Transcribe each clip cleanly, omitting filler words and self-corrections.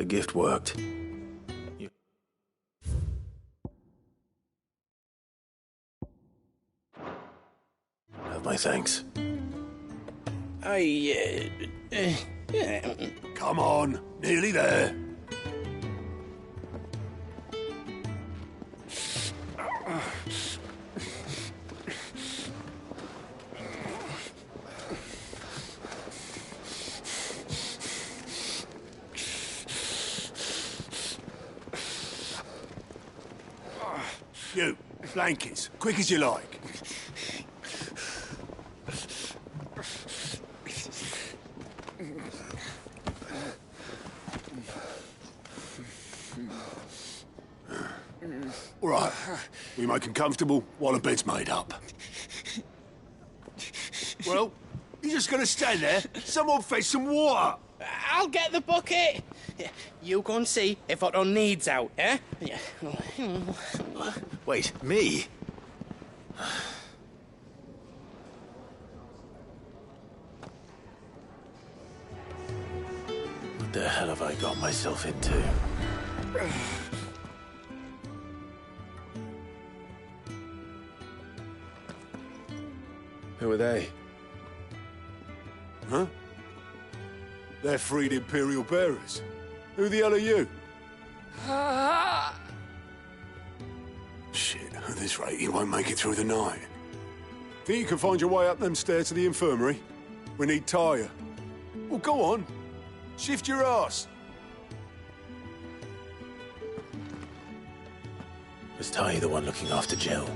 gift worked. Have my thanks. Come on, nearly there. You, blankets, quick as you like. All right, we make them comfortable while the bed's made up. Well, you're just gonna stand there? Someone fetch some water! I'll get the bucket! You go and see if Otto needs out, eh? Wait, me? What the hell have I got myself into? Who are they? Huh? They're freed Imperial bearers. Who the hell are you? Shit, at this rate, you won't make it through the night. Think you can find your way up them stairs to the infirmary? We need Taya. Well, go on. Shift your ass. Was Taya the one looking after Jill?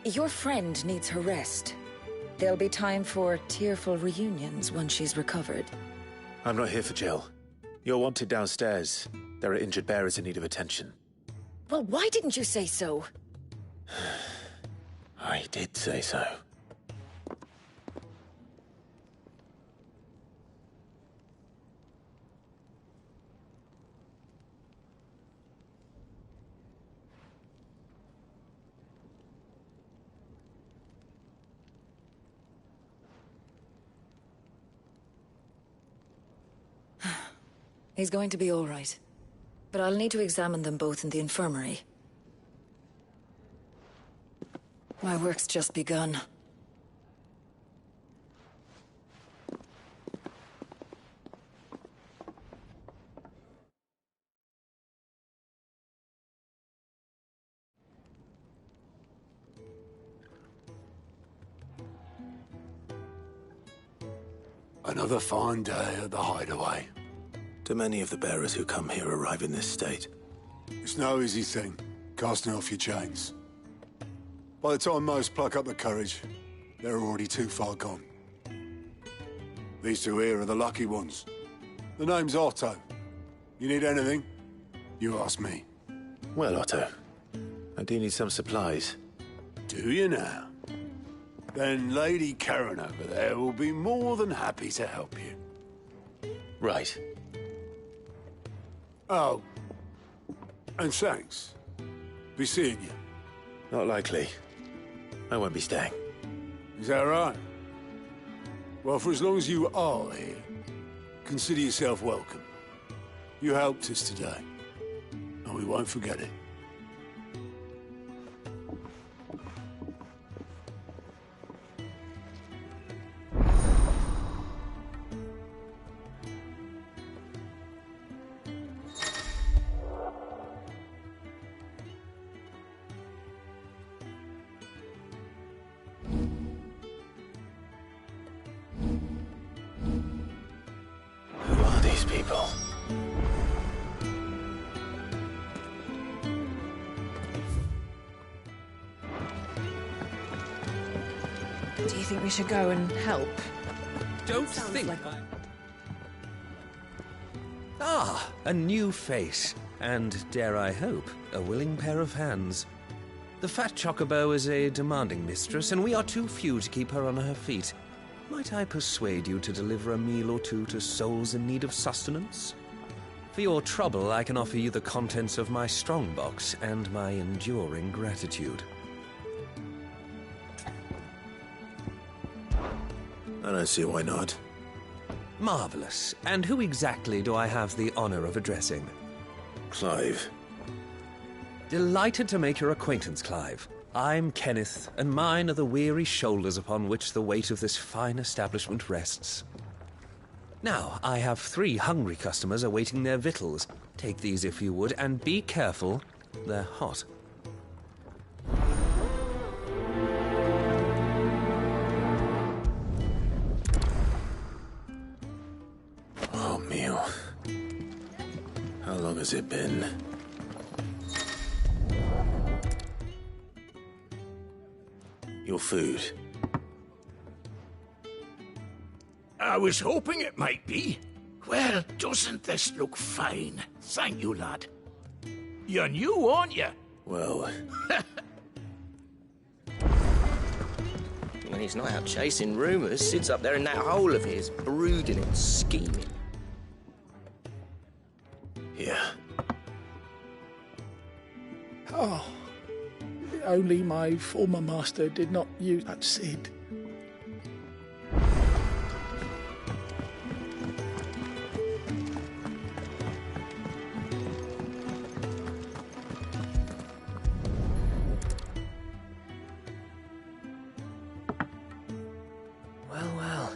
Your friend needs her rest. There'll be time for tearful reunions once she's recovered. I'm not here for Jill. You're wanted downstairs. There are injured bearers in need of attention. Well, why didn't you say so? I did say so. He's going to be all right. But I'll need to examine them both in the infirmary. My work's just begun. Another fine day at the hideaway. Do many of the bearers who come here arrive in this state? It's no easy thing, casting off your chains. By the time most pluck up the courage, they're already too far gone. These two here are the lucky ones. The name's Otto. You need anything, you ask me. Well, Otto, I do need some supplies. Do you now? Then Lady Karen over there will be more than happy to help you. Right. Oh, and thanks. Be seeing you. Not likely. I won't be staying. Is that right? Well, for as long as you are here, consider yourself welcome. You helped us today, and we won't forget it. Who are these people? Do you think we should go and help? Don't Sounds think like I... Ah, a new face. And, dare I hope, a willing pair of hands. The fat chocobo is a demanding mistress, and we are too few to keep her on her feet. Might I persuade you to deliver a meal or two to souls in need of sustenance? For your trouble, I can offer you the contents of my strongbox and my enduring gratitude. I don't see why not. Marvelous. And who exactly do I have the honor of addressing? Clive. Delighted to make your acquaintance, Clive. I'm Kenneth, and mine are the weary shoulders upon which the weight of this fine establishment rests. Now, I have 3 hungry customers awaiting their victuals. Take these if you would, and be careful, they're hot. Oh, meal. How long has it been? Your food. I was hoping it might be. Well, doesn't this look fine? Thank you, lad. You're new, aren't you? Well, When he's not out chasing rumours, sits up there in that hole of his, brooding and scheming. yeah. Oh, only my former master did not use that seed. Well, well.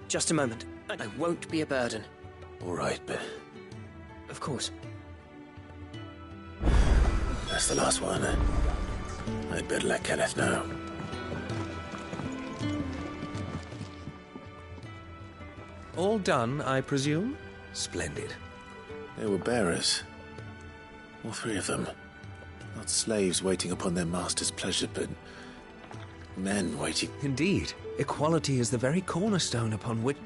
Just a moment. I won't be a burden. All right, but Of course. that's the last one. I'd better let Kenneth know. All done, I presume? Splendid. They were bearers. All 3 of them. Not slaves waiting upon their master's pleasure, but men waiting. Indeed, equality is the very cornerstone upon which...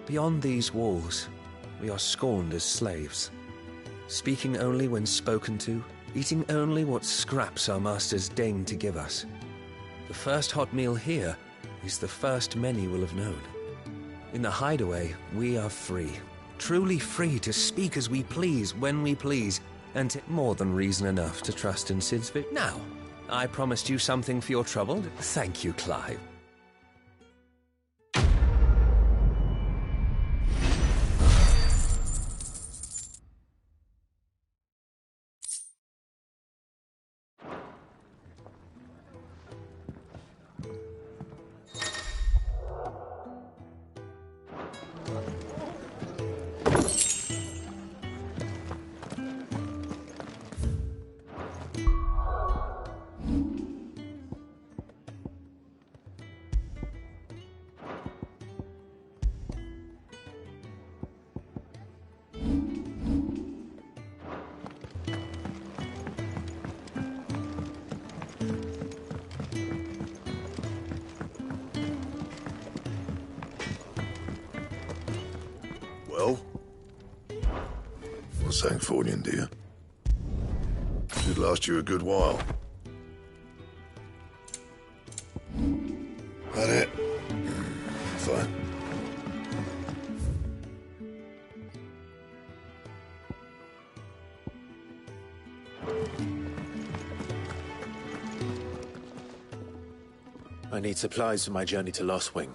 Beyond these walls, we are scorned as slaves. Speaking only when spoken to, eating only what scraps our masters deign to give us. The first hot meal here is the first many will have known. In the hideaway, we are free. Truly free to speak as we please, when we please, and more than reason enough to trust in Sid's Now, I promised you something for your trouble. Thank you, Clive. Well? What's Sancfordian, dear? Should last you a good while. That it? Fine. I need supplies for my journey to Lost Wing.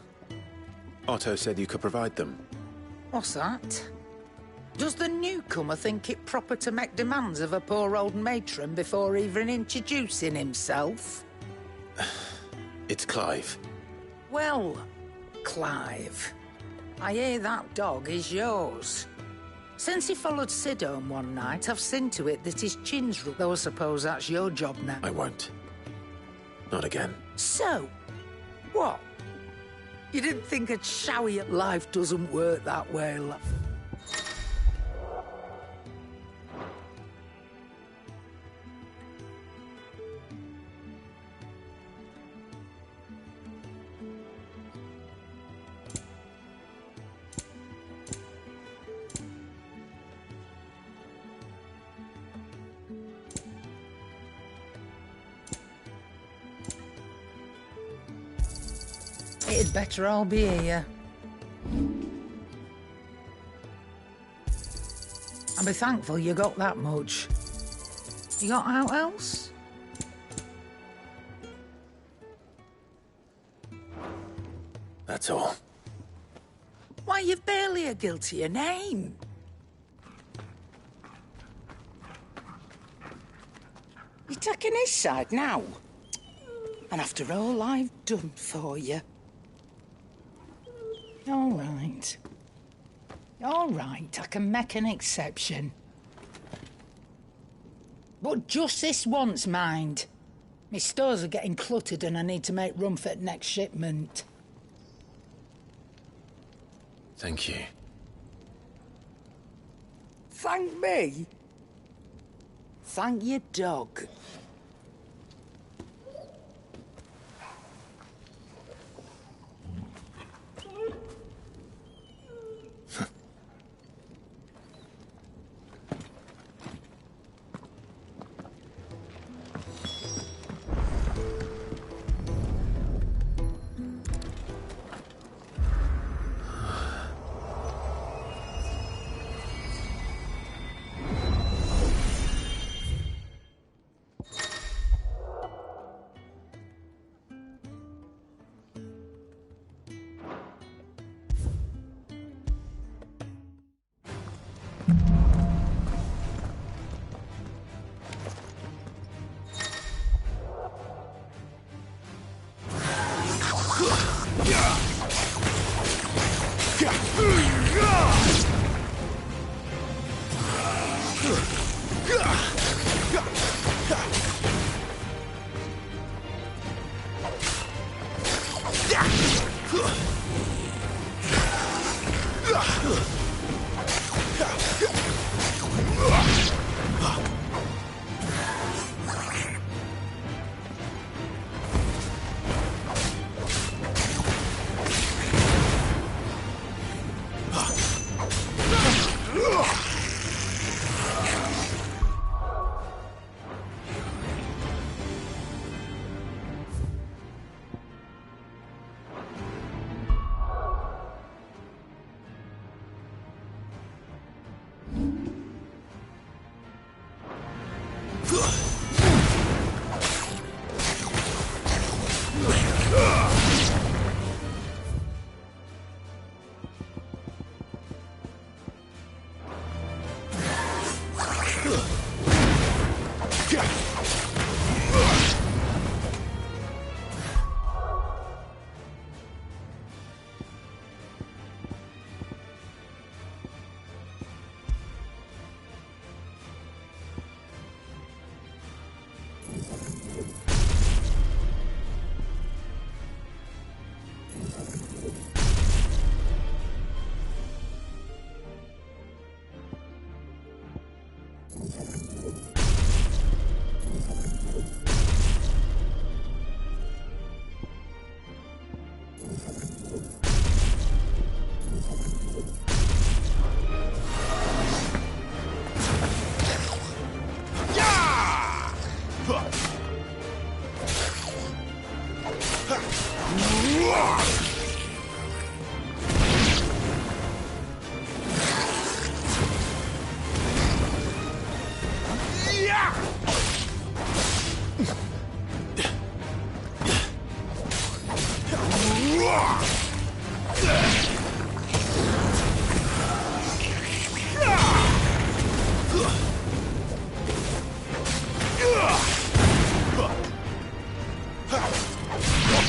Otto said you could provide them. What's that? Does the newcomer think it proper to make demands of a poor old matron before even introducing himself? It's Clive. Well, Clive, I hear that dog is yours. Since he followed Sid home one night, I've seen to it that his chin's rubbed, though I suppose that's your job now. I won't. Not again. So, what? You didn't think a showy life doesn't work that way, love? better I'll be here. And be thankful you got that much. You got out else? That's all. Why, you've barely a guiltier name. You're taking his side now? And after all I've done for you. All right. All right, I can make an exception. But just this once, mind. My stores are getting cluttered and I need to make room for the next shipment. Thank you. Thank me? Thank your dog.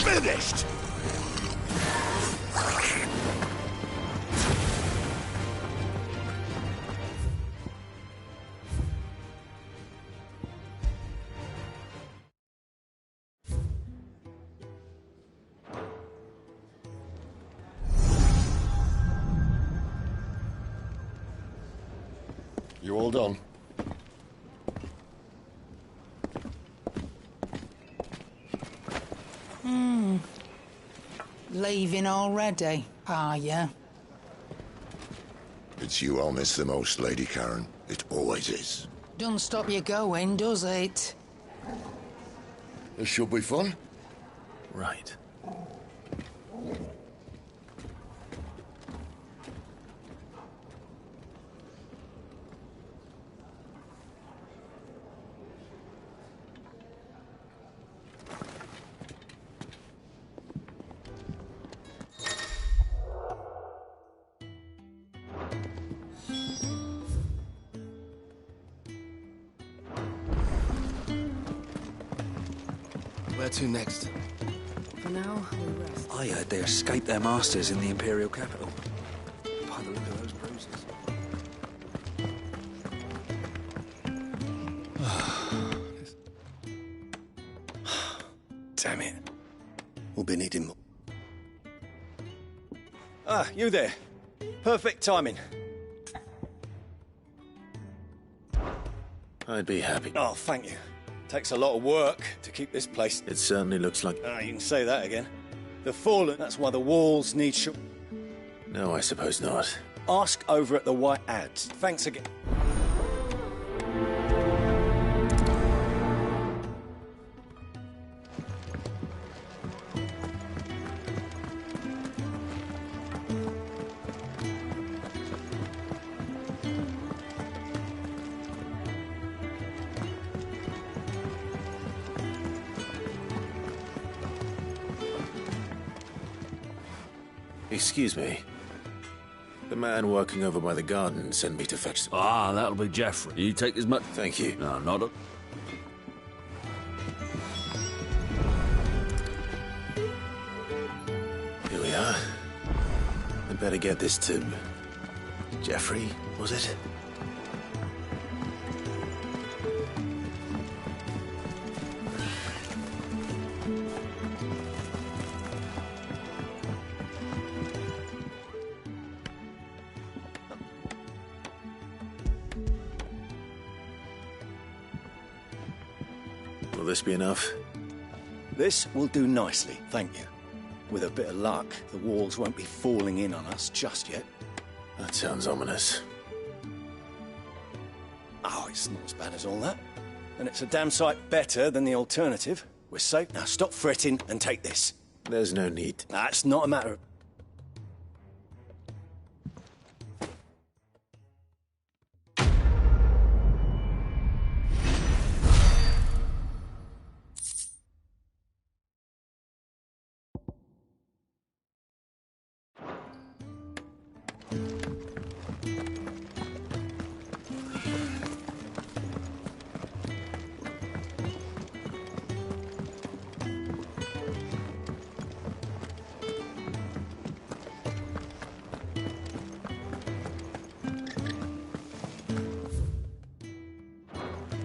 Finished! You all done? Leaving already, are you? It's you I'll miss the most, Lady Karen. It always is. Don't stop you going, does it? This should be fun. Right. Where to next? For now, we rest. I heard they escaped their masters in the Imperial capital. By the look of those bruises. Damn it. We'll be needing more. Ah, you there. Perfect timing. I'd be happy. Oh, thank you. Takes a lot of work to keep this place. It certainly looks like... You can say that again. The fallen, that's why the walls need No, I suppose not. Ask over at the White Ads. Thanks again. Excuse me. The man working over by the garden sent me to fetch some... Ah, that'll be Geoffrey. You take as much... Thank you. No, not a... Here we are. I'd better get this to... Geoffrey, was it? Will this be enough? This will do nicely, thank you. With a bit of luck, the walls won't be falling in on us just yet. That sounds ominous. Oh, it's not as bad as all that. And it's a damn sight better than the alternative. We're safe. Now stop fretting and take this. There's no need. That's not a matter of...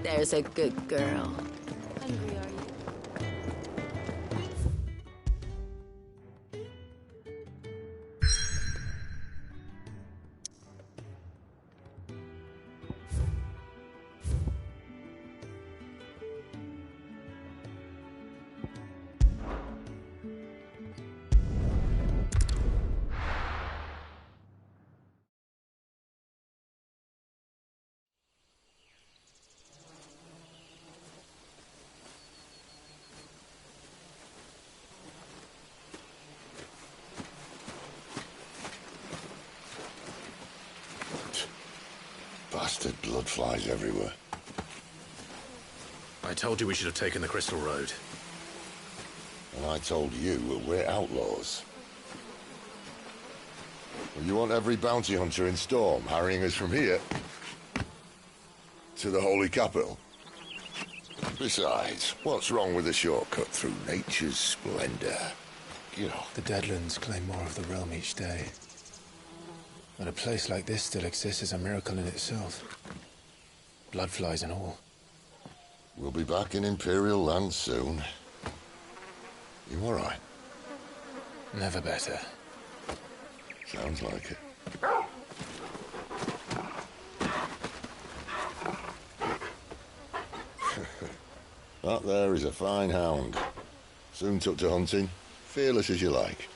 There's a good girl. Hungry, are you? Bastard blood flies everywhere. I told you we should have taken the Crystal Road. And I told you, well, we're outlaws. Well, you want every bounty hunter in Storm harrying us from here to the Holy Capital? Besides, what's wrong with a shortcut through nature's splendor? You know. The Deadlands claim more of the realm each day. But a place like this still exists is a miracle in itself. Bloodflies and all. We'll be back in Imperial land soon. You all right? Never better. Sounds like it. That there is a fine hound. Soon took to hunting. Fearless as you like.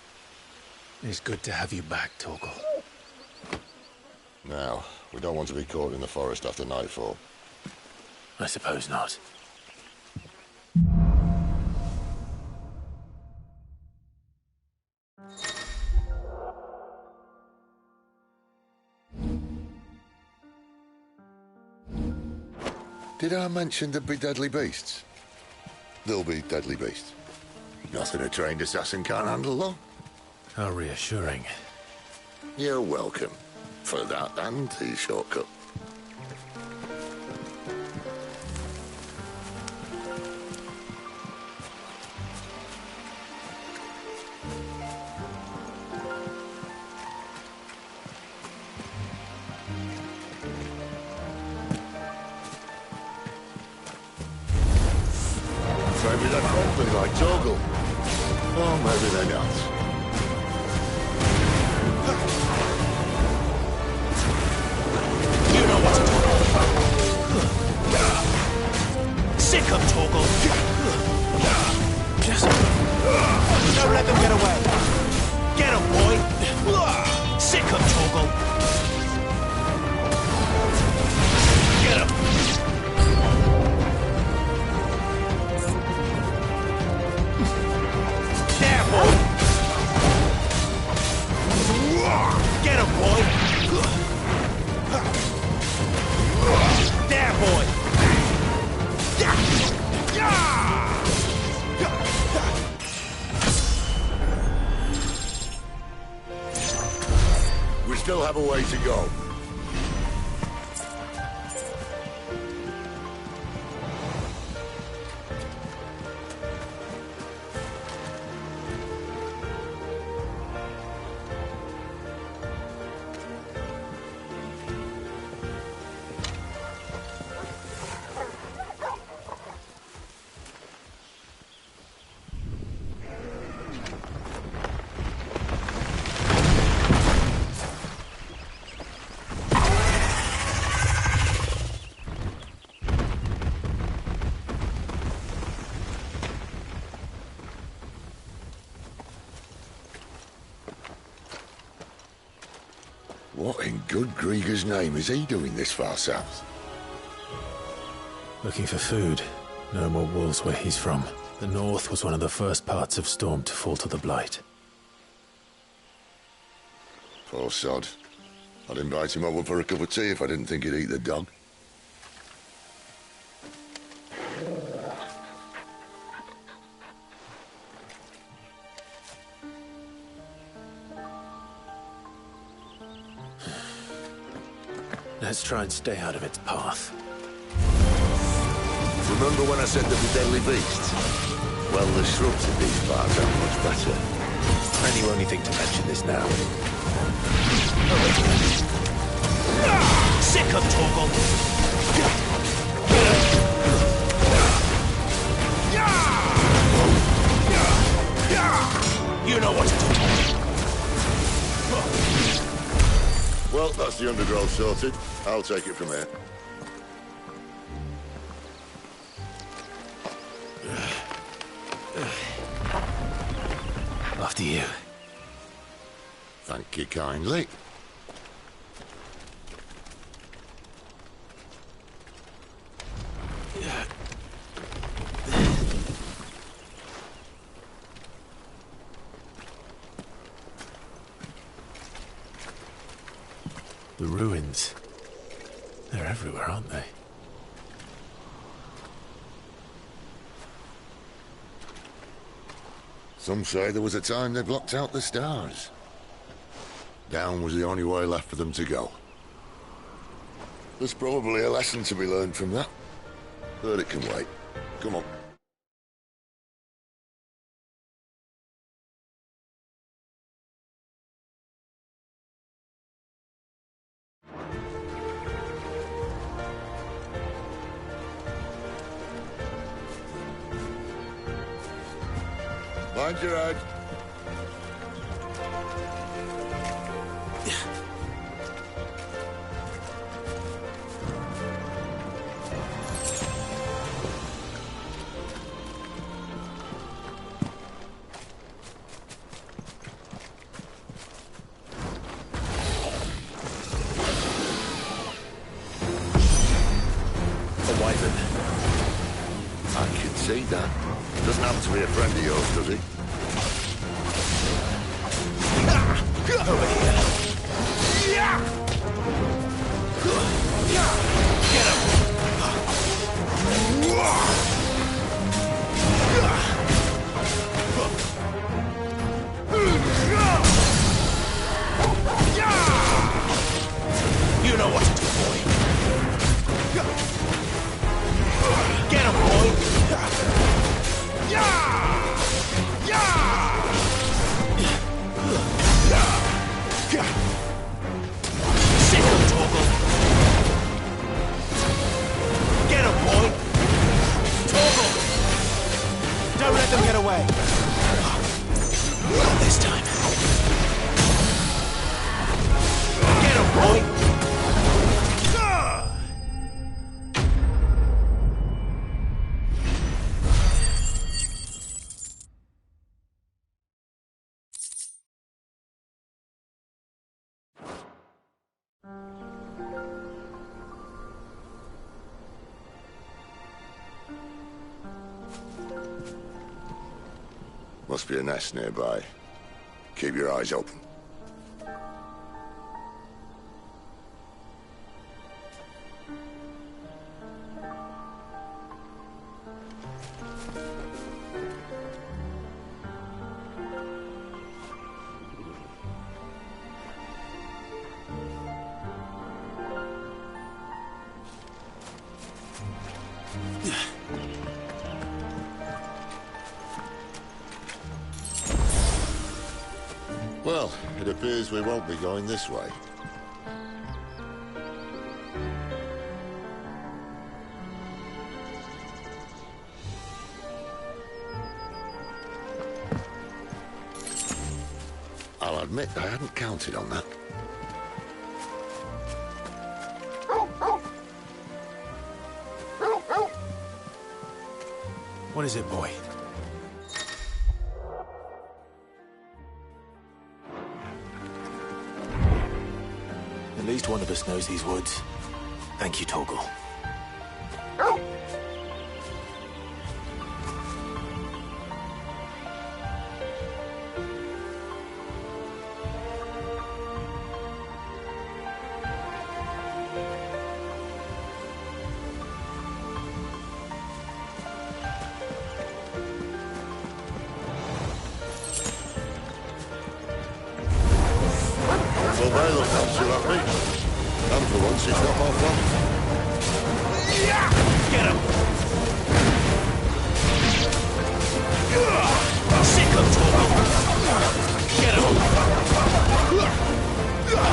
It's good to have you back, Torgal. Now, we don't want to be caught in the forest after nightfall. I suppose not. Did I mention there'd be deadly beasts? There'll be deadly beasts. Nothing a trained assassin can't handle, though. How reassuring. You're welcome. For that and the shortcut. Maybe they're friendly like Torgal. Or maybe they're not. You know what to do. Sick of Torgal. Just don't let them get away. Get him, boy. Sick of Torgal. Get him. There, boy. Get him, boy. There, boy. We still have a way to go. What in good Grieger's name is he doing this far south? Looking for food. No more wolves where he's from. The north was one of the first parts of Storm to fall to the Blight. Poor sod. I'd invite him over for a cup of tea if I didn't think he'd eat the dog. Let's try and stay out of its path. Remember when I said there were deadly beasts? Well, the shrubs in these parts are much better. And you only think to mention this now. Sick of Torgal. You know what to do. Well, that's the undergrowth sorted. I'll take it from here. After you. Thank you kindly. The ruins. They're everywhere, aren't they? Some say there was a time they blocked out the stars. Down was the only way left for them to go. There's probably a lesson to be learned from that. But it can wait. Come on. Mind your head. I can see that. Doesn't happen to be a friend of yours, does he? Over here. Get him. You know what to do, boy. Get him, boy. Must be a nest nearby. Keep your eyes open. Well, it appears we won't be going this way. I'll admit I hadn't counted on that. What is it, boy? At least one of us knows these woods. Thank you, Torgal. Well, they look up to happy. And for once, it's not my fault. Get him! Sick of Torgal! Get him!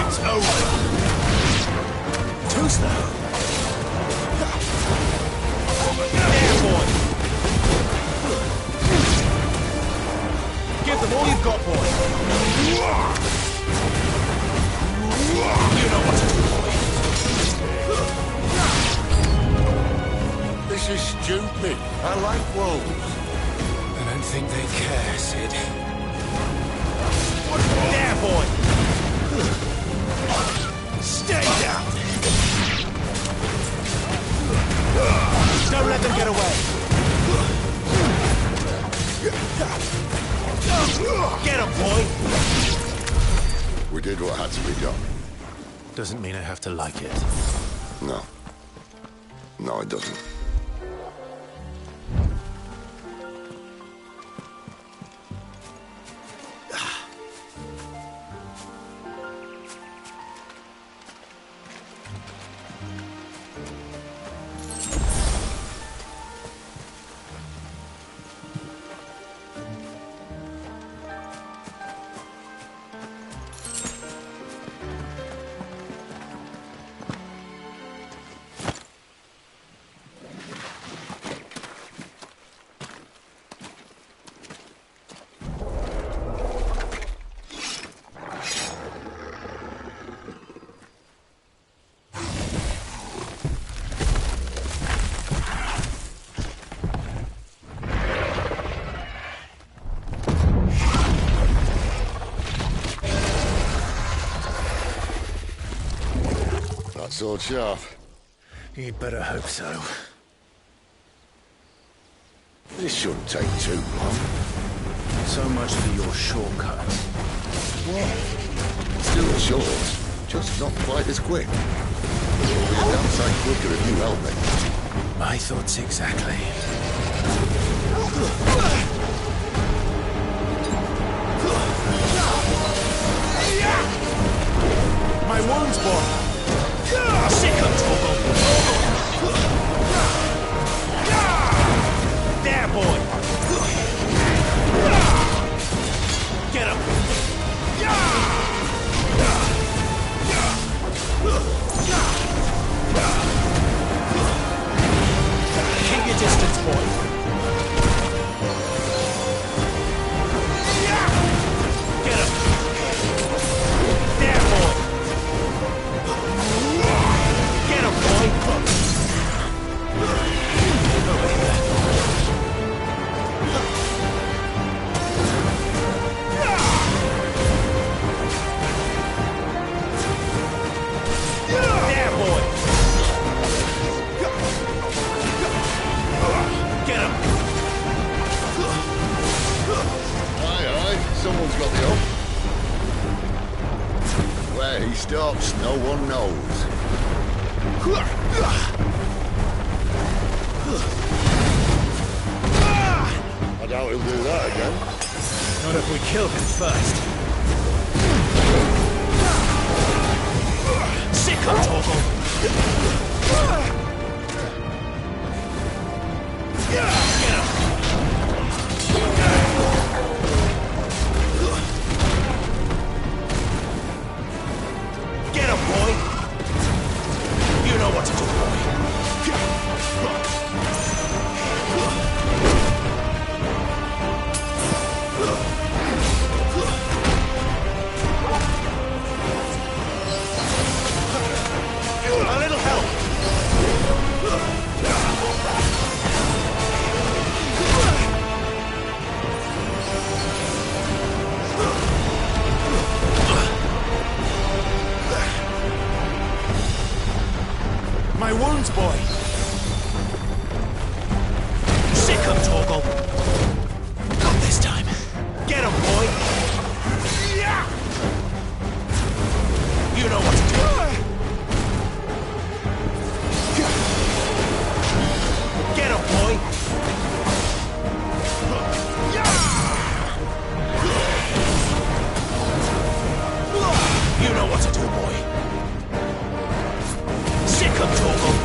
It's over! Too slow. There, boy! Give them all you've got, boy! You know what to do, boy! This is stupid. I like wolves. I don't think they care, Sid. There, boy! Stay down! Don't let them get away! Get him, boy! We did what had to be done. Doesn't mean I have to like it. No. No, it doesn't. Sword sharp. You'd better hope so. This shouldn't take too long. So much for your shortcut. What? Still short, just not quite as quick. It'll be a damn sight quicker if you help me. My thoughts exactly. My wounds, boy! Sick of Torgal! There, boy! Get him! Keep your distance, boy! Where he stops, no one knows. I doubt he'll do that again. Not if we kill him first. Sick of Torgal! Get him, boy! You know what to do, boy. A little help! My wounds, boy! Sick him, Torgal! Not this time. Get him, boy! You know what to do. Get him, boy! You know what to do, boy. Sick of Torgal!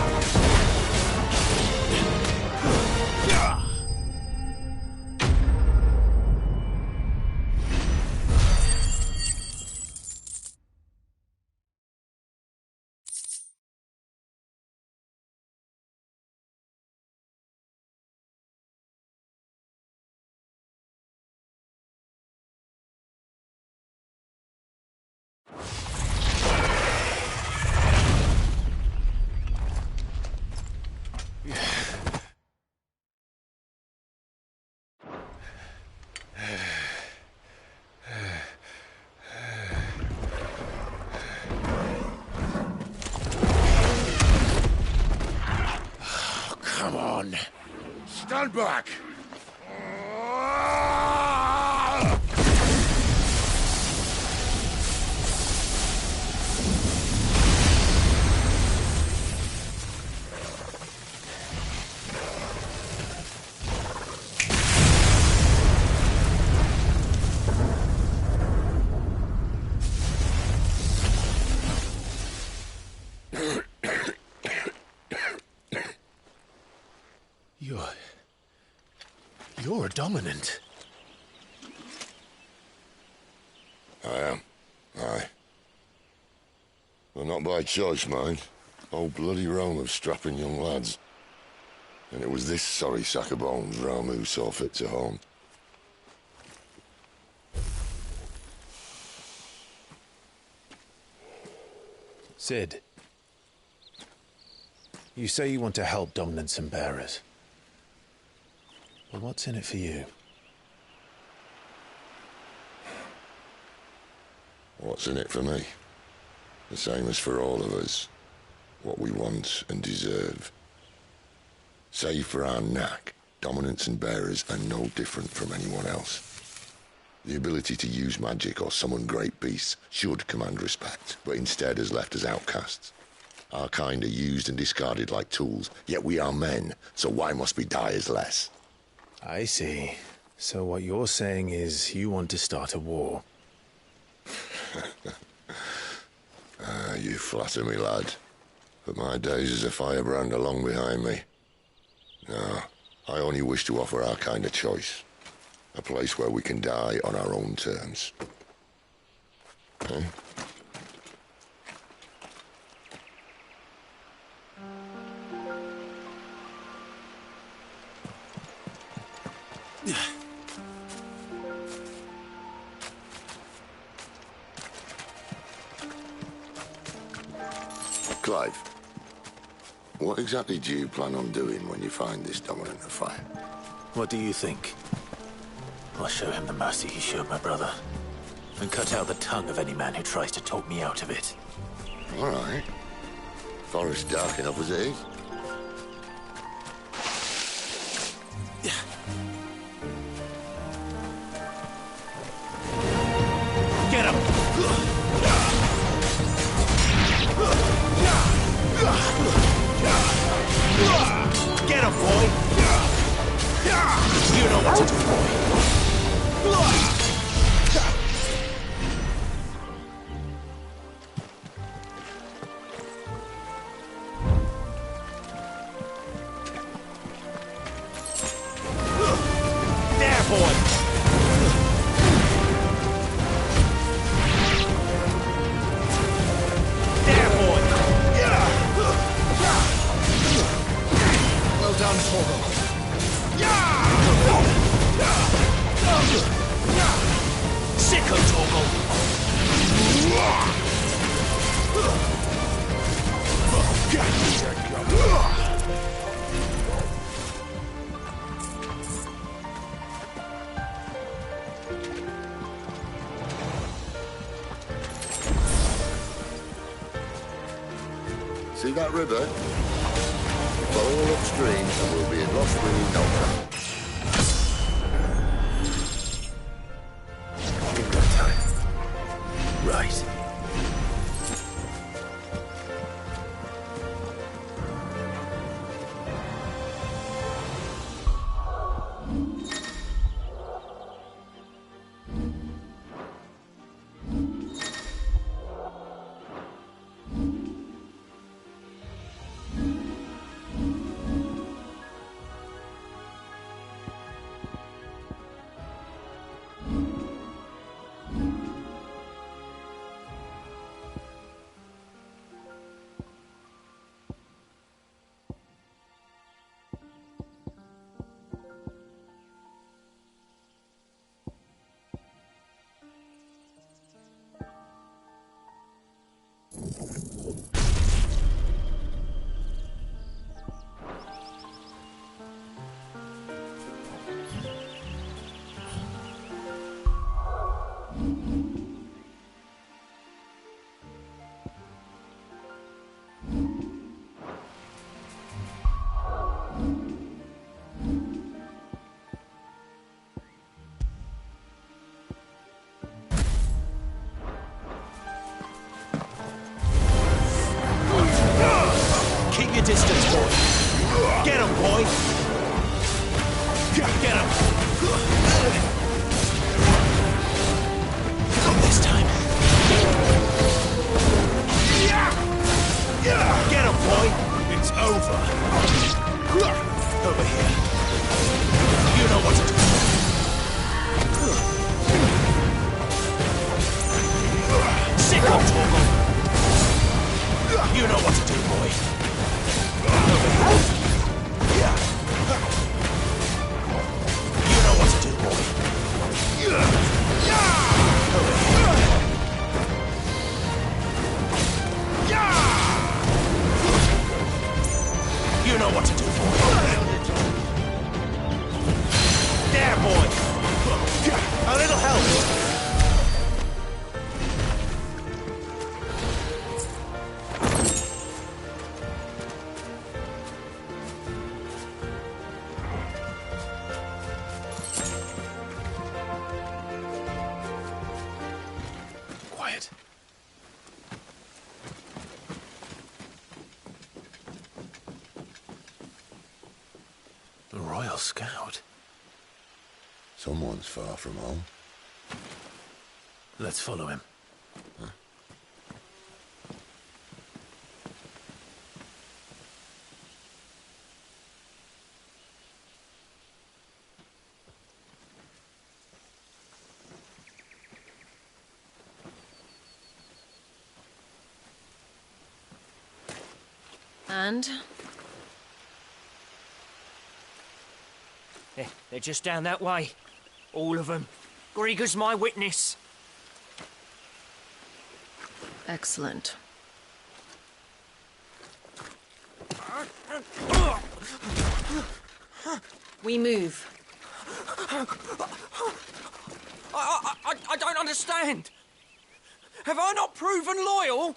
Come on. Stand back! You're a dominant. I am. Aye. Well, not by choice, mind. Whole bloody realm of strapping young lads. And it was this sorry sack of bones Ramu saw fit to home. Sid, you say you want to help dominants and bearers. Well, what's in it for you? What's in it for me? The same as for all of us. What we want and deserve. Save for our knack, dominants and bearers are no different from anyone else. The ability to use magic or summon great beasts should command respect, but instead has left us outcasts. Our kind are used and discarded like tools, yet we are men, so why must we die as less? I see. So what you're saying is you want to start a war. You flatter me, lad. But my days as a firebrand are long behind me. No, I only wish to offer our kind a choice. A place where we can die on our own terms. Eh? Clive, what exactly do you plan on doing when you find this dominant of fire? What do you think? I'll show him the mercy he showed my brother. And cut out the tongue of any man who tries to talk me out of it. All right. Forest dark enough as it is. Get him! Get him, boy! You know what to do, boy! There, boy! There, boy! Well done, Torgal. Sicko, Torgal! See that river? Follow upstream and we'll be in Lost River no time. Bingo time. Right. Keep your distance, boy. Get him, boy. Get him. Not this time. Get him, boy. It's over. Over here. You know what to do. Sick of Torgal. You know what to do, boy. You know what to do, boy. You know what to do, boy. There, boy. A little help. Quiet. A Royal Scout. Someone's far from home. Let's follow him. And? They're just down that way. All of them. Grieger's my witness. Excellent. We move. I don't understand. Have I not proven loyal?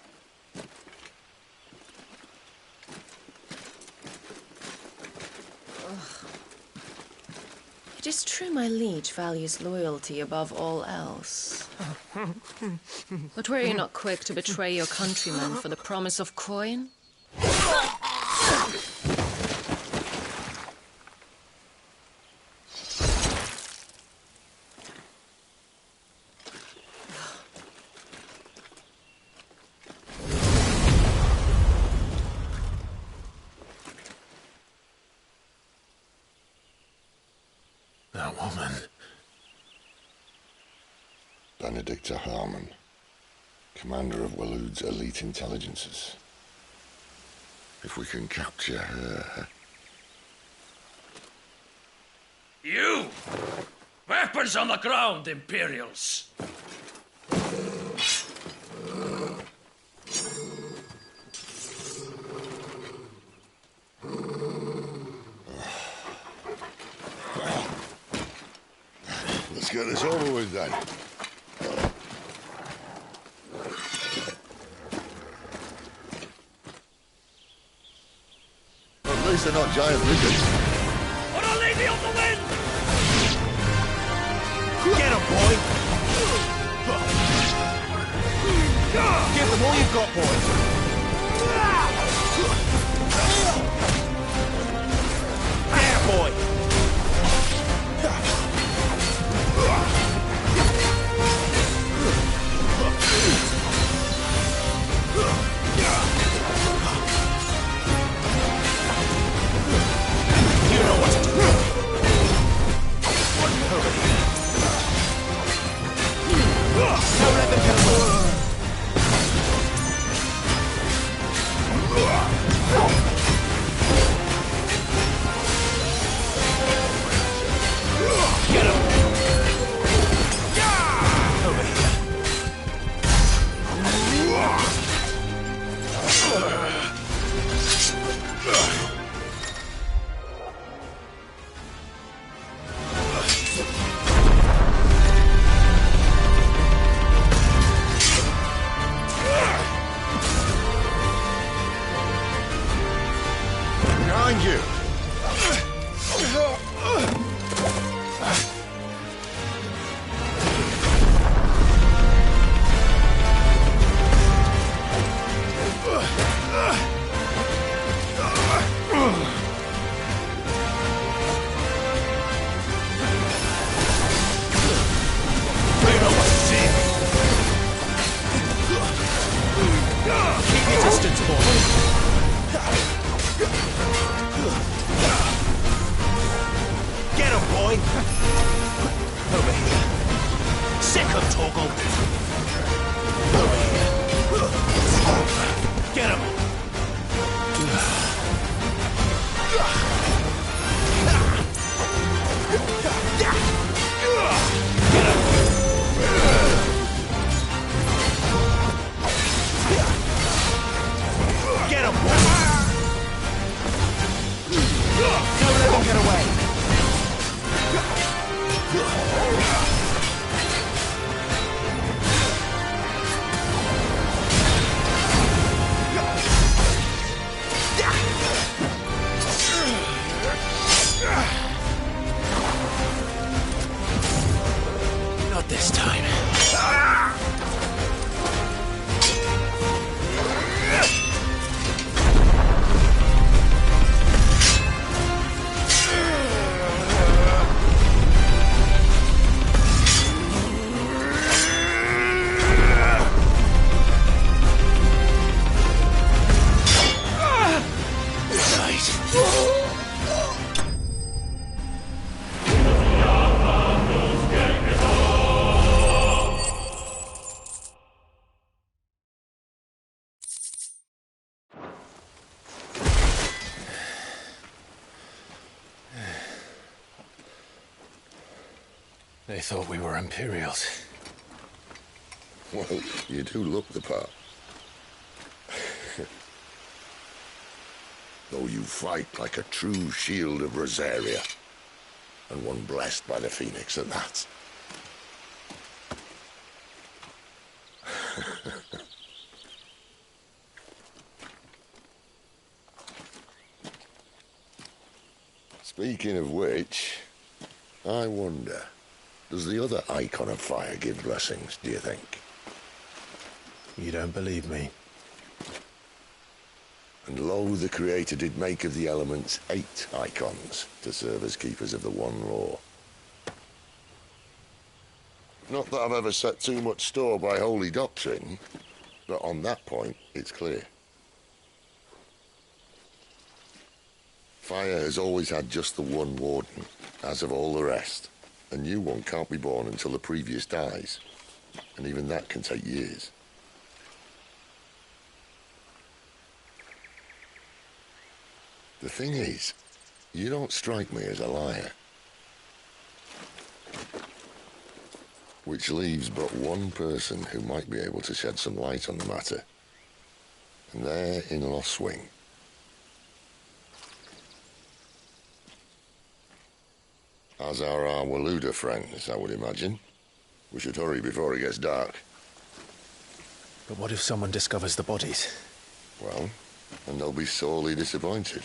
It is true my liege values loyalty above all else. But were you not quick to betray your countrymen for the promise of coin? Benedicta Harmon, commander of Waloed's elite intelligences. If we can capture her... You! Weapons on the ground, Imperials! Let's get this over with then. At least they're not giant lizards. Put a lady on the wind! Get him, boy! Give them all you've got, boy! There, boy! You know what to do. Over here. Don't let them get away. Get him! Over here. Behind you! Keep your distance, boy. Get him, boy! Over here. Sick of Torgal. Over here. Get him! Get him, boy! Don't let him get away! Not this time. They thought we were Imperials. Well, you do look the part. Though you fight like a true shield of Rosaria, and one blessed by the Phoenix at that. Speaking of which, I wonder, does the other icon of fire give blessings, do you think? You don't believe me? And lo, the Creator did make of the elements 8 icons to serve as keepers of the one law. Not that I've ever set too much store by holy doctrine, but on that point, it's clear. Fire has always had just the one warden, as of all the rest. A new one can't be born until the previous dies. And even that can take years. The thing is, you don't strike me as a liar. Which leaves but one person who might be able to shed some light on the matter. And they're in Lost Swing. As are our Waluda friends, I would imagine. We should hurry before it gets dark. But what if someone discovers the bodies? Well, and they'll be sorely disappointed.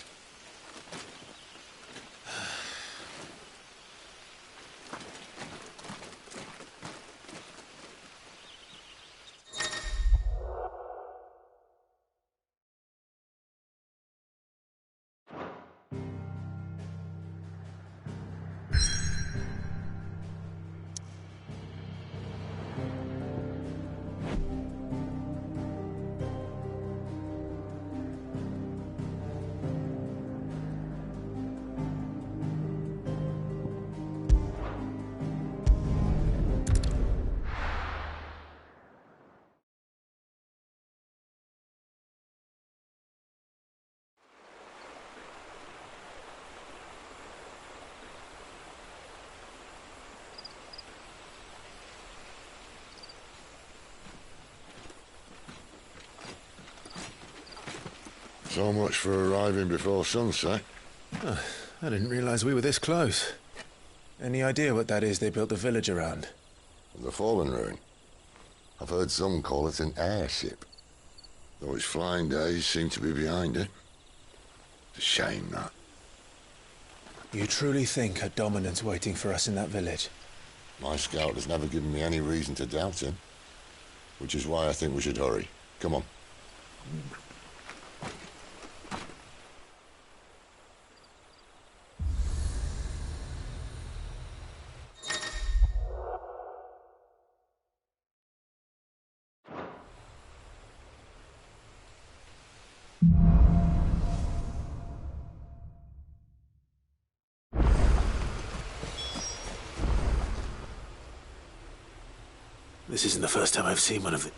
So much for arriving before sunset. Oh, I didn't realize we were this close. Any idea what that is they built the village around? The fallen ruin. I've heard some call it an airship. Though its flying days seem to be behind it. It's a shame, that. You truly think a dominant's waiting for us in that village? My scout has never given me any reason to doubt him. Which is why I think we should hurry. Come on. This isn't the first time I've seen one of it.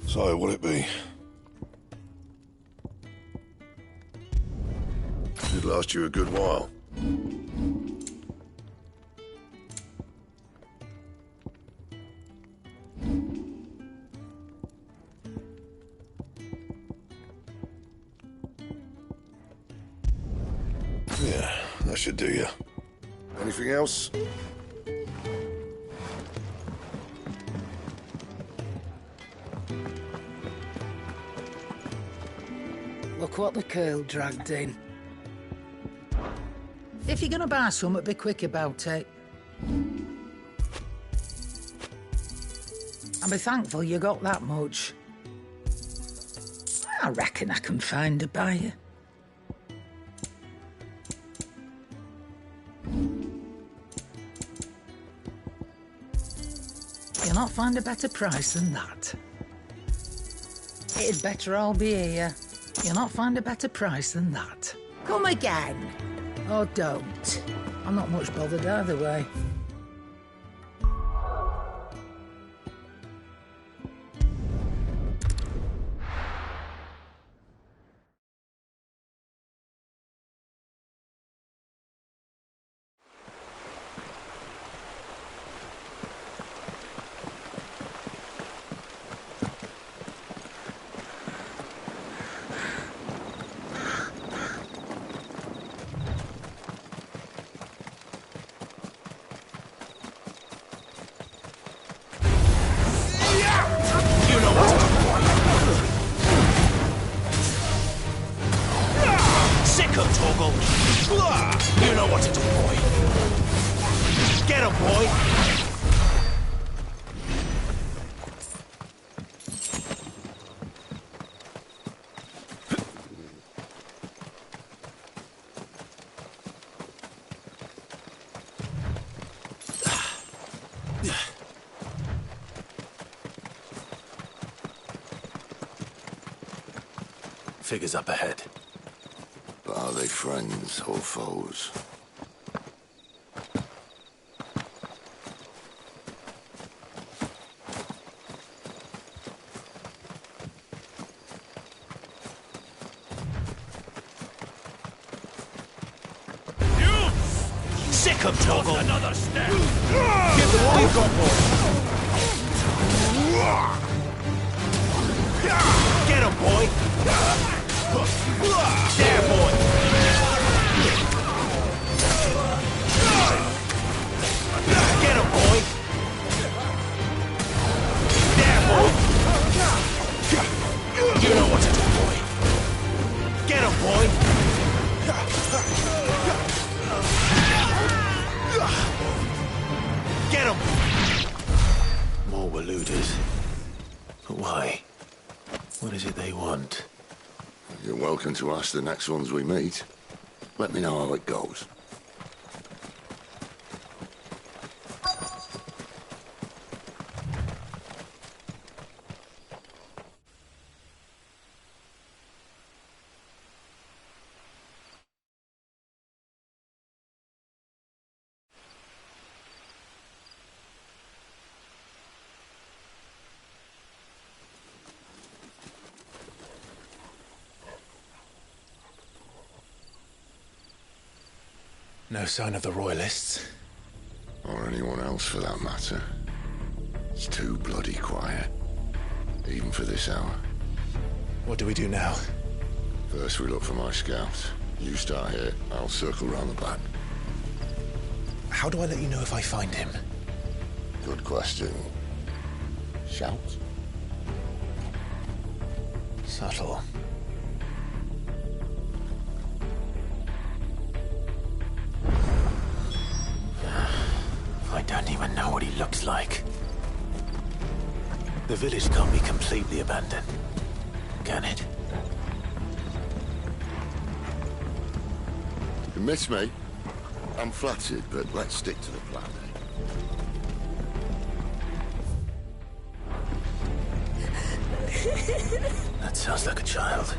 So, will it be? It'd last you a good while. Yeah, that should do you. Anything else? Look what the curl dragged in. If you're gonna buy something, be quick about it. And be thankful you got that much. I reckon I can find a buyer. You'll not find a better price than that. It'd better all be here. You'll not find a better price than that. Come again. Or don't. I'm not much bothered either way. Sick of Toggle. You know what to do, boy. Get him, boy. Figures up ahead. But are they friends or foes? Sick of Toggle. Another step. Get the boy. Go, boy. Get him, boy. There, boy. Get him, boy. There, boy. You know what to do, boy. Get him, boy. Get him! More were looters. But why? What is it they want? You're welcome to ask the next ones we meet. Let me know how it goes. No sign of the Royalists. Or anyone else for that matter. It's too bloody quiet. Even for this hour. What do we do now? First we look for my scouts. You start here, I'll circle round the back. How do I let you know if I find him? Good question. Shout? Subtle. I don't even know what he looks like. The village can't be completely abandoned, can it? You miss me? I'm flattered, but let's stick to the plan, That sounds like a child.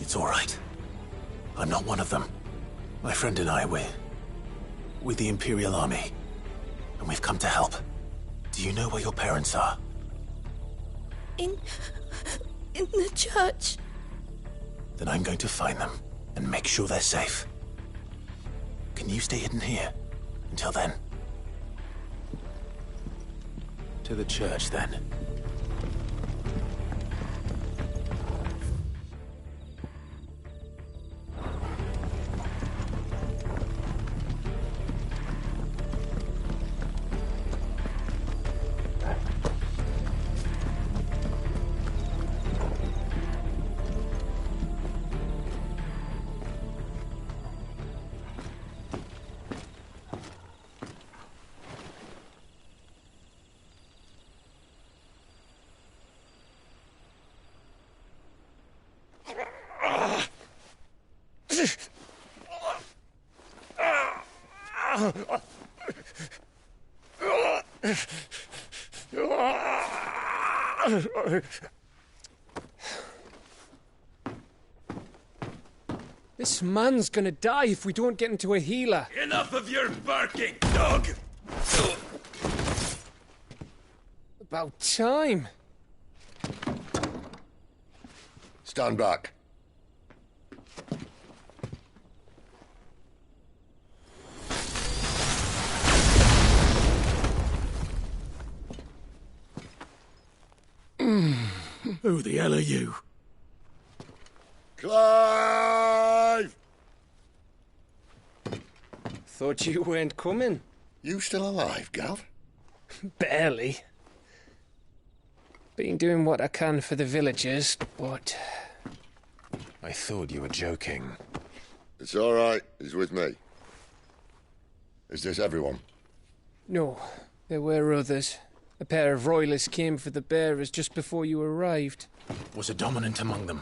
It's all right. I'm not one of them. My friend and I, we're with the Imperial Army. And we've come to help. Do you know where your parents are? In the church. Then I'm going to find them and make sure they're safe. Can you stay hidden here until then? To the church, then. This man's gonna die if we don't get into a healer. Enough of your barking, dog! About time. Stand back. Who the hell are you? Clive! Thought you weren't coming. You still alive, Gav? Barely. Been doing what I can for the villagers, but... I thought you were joking. It's all right. He's with me. Is this everyone? No, there were others. A pair of royalists came for the bearers just before you arrived. Was a dominant among them?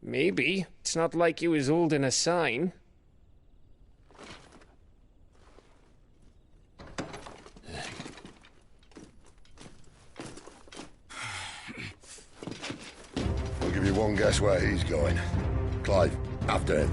Maybe. It's not like he was holding a sign. I'll give you one guess where he's going. Clive, after him.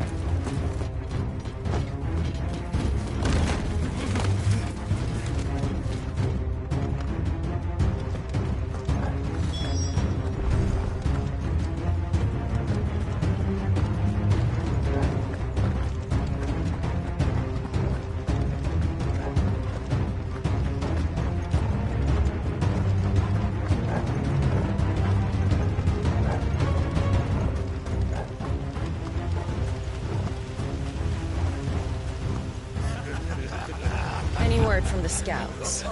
From the scouts.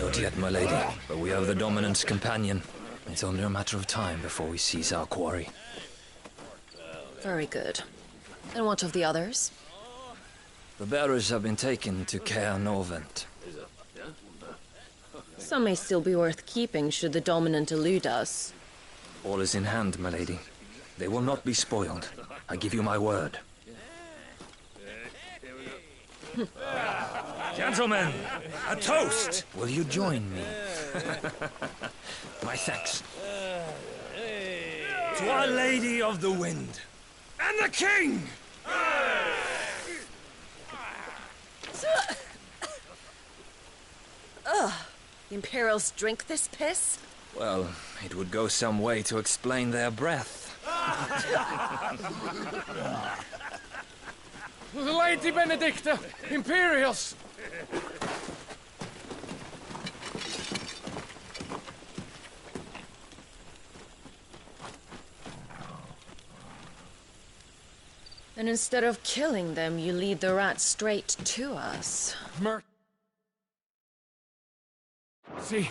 Not yet, my lady, but we have the Dominant's companion. It's only a matter of time before we seize our quarry. Very good. And what of the others? The bearers have been taken to Caer Norvent. Some may still be worth keeping should the Dominant elude us. All is in hand, my lady. They will not be spoiled. I give you my word. Gentlemen, a toast! Will you join me? My thanks. To Our Lady of the Wind and the King! Ugh. The Imperials drink this piss? Well, it would go some way to explain their breath. Lady Benedicta! Imperials! And instead of killing them, you lead the rats straight to us. See.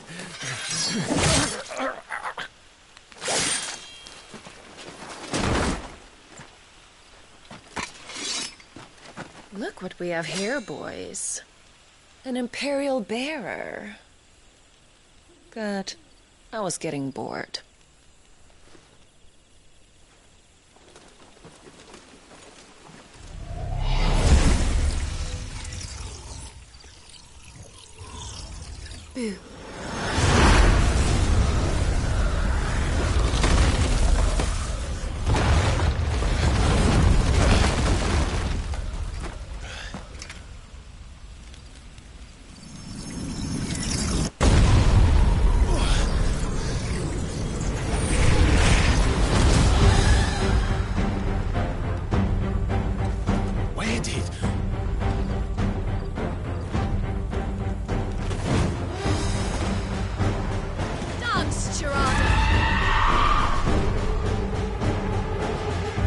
Look what we have here, boys. An Imperial bearer. Good. I was getting bored. Boo.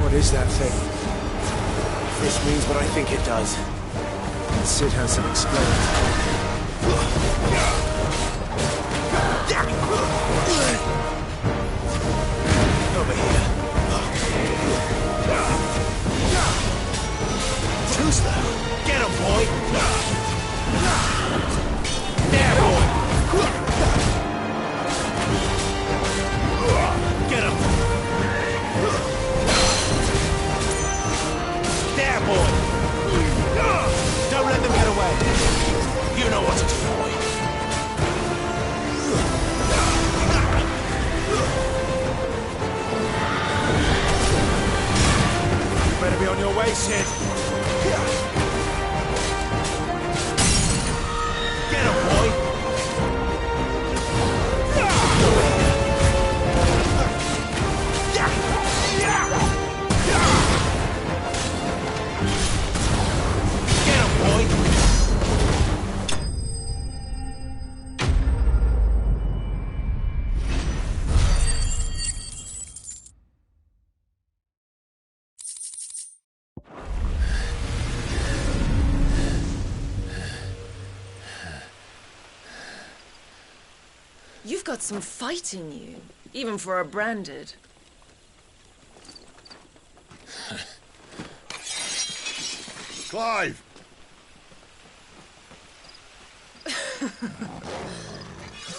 What is that thing? This means what I think it does. Sid has some Over here. Too slow. Get him, boy! There, boy! Get him! There, boy! Don't let them get away! You know what to do, boy! You better be on your way, Sid! Get him, boy! You've got some fight in you, even for a branded. Clive!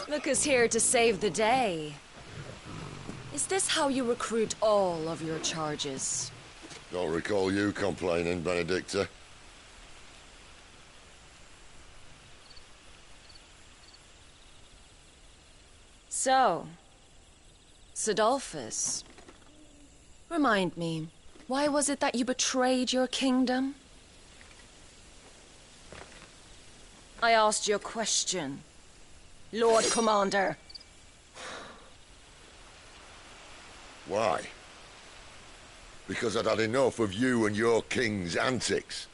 Look who's here to save the day. Is this how you recruit all of your charges? Don't recall you complaining, Benedicta. So, Sidolphus, remind me, why was it that you betrayed your kingdom? I asked you a question, Lord Commander. Why? Because I'd had enough of you and your king's antics.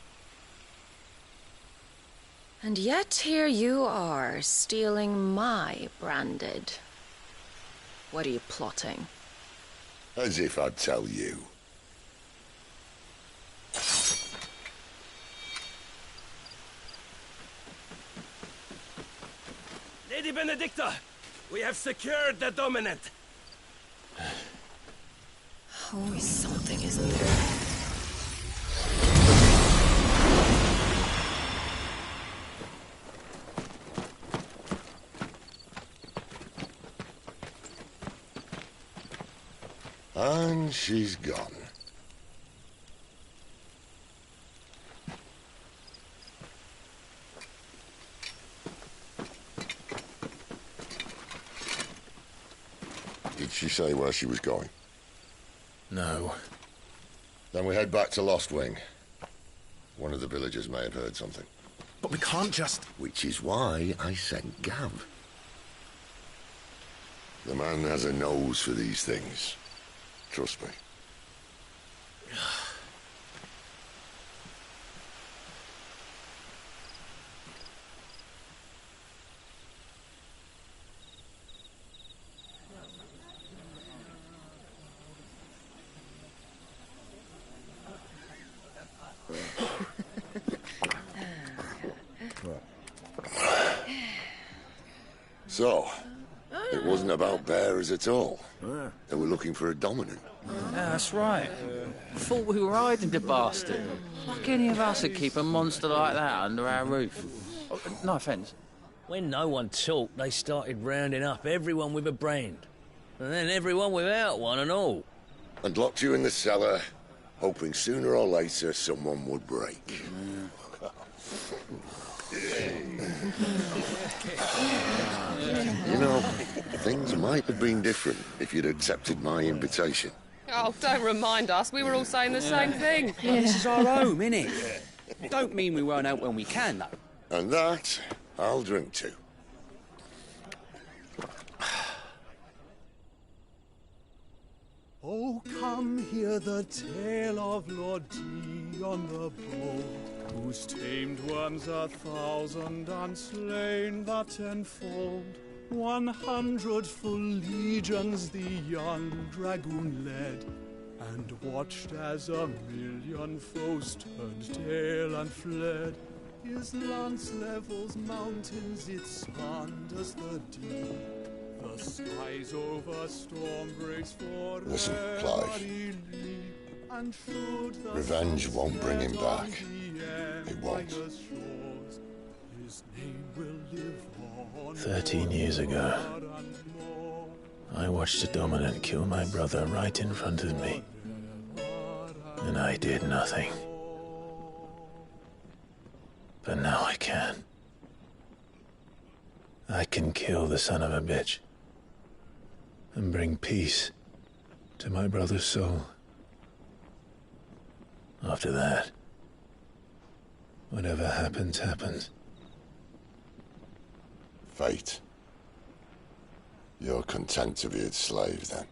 And yet here you are, stealing my branded. What are you plotting? As if I'd tell you. Lady Benedicta, we have secured the dominant. Always something, isn't there? And she's gone. Did she say where she was going? No. Then we head back to Lost Wing. One of the villagers may have heard something. But we can't just... Which is why I sent Gav. The man has a nose for these things. Trust me. So, it wasn't about bearers at all. They were looking for a dominant. Yeah, that's right. Thought we were hiding the bastard. Like any of us would keep a monster like that under our roof. Oh, no offence. When no one talked, they started rounding up everyone with a brand. And then everyone without one and all. And locked you in the cellar, hoping sooner or later someone would break. You know, things might have been different if you'd accepted my invitation. Oh, don't remind us. We were all saying the same thing. This is our home, innit? Don't mean we won't out when we can, though. And that, I'll drink to. Oh, come hear the tale of Lord D on the bold, who's tamed worms 1,000 and slain the 10-fold. 100 full legions the young dragoon led, and watched as 1,000,000 foes turned tail and fled. His lance levels mountains, it slanders the deep. The skies over storm breaks for Listen, Clive. Revenge won't bring him back. It won't. 13 years ago, I watched a dominant kill my brother right in front of me. And I did nothing. But now I can. I can kill the son of a bitch. And bring peace to my brother's soul. After that, whatever happens, happens. Fate. You're content to be its slave, then?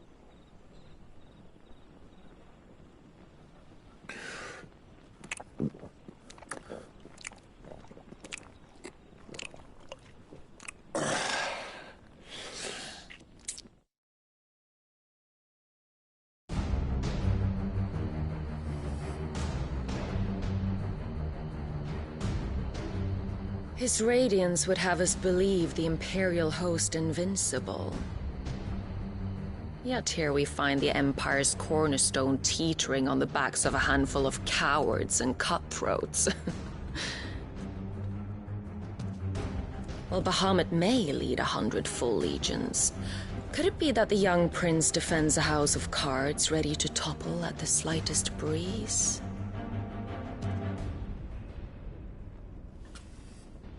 His radiance would have us believe the Imperial host invincible. Yet here we find the Empire's cornerstone teetering on the backs of a handful of cowards and cutthroats. Well, Bahamut may lead 100 full legions. Could it be that the young prince defends a house of cards ready to topple at the slightest breeze?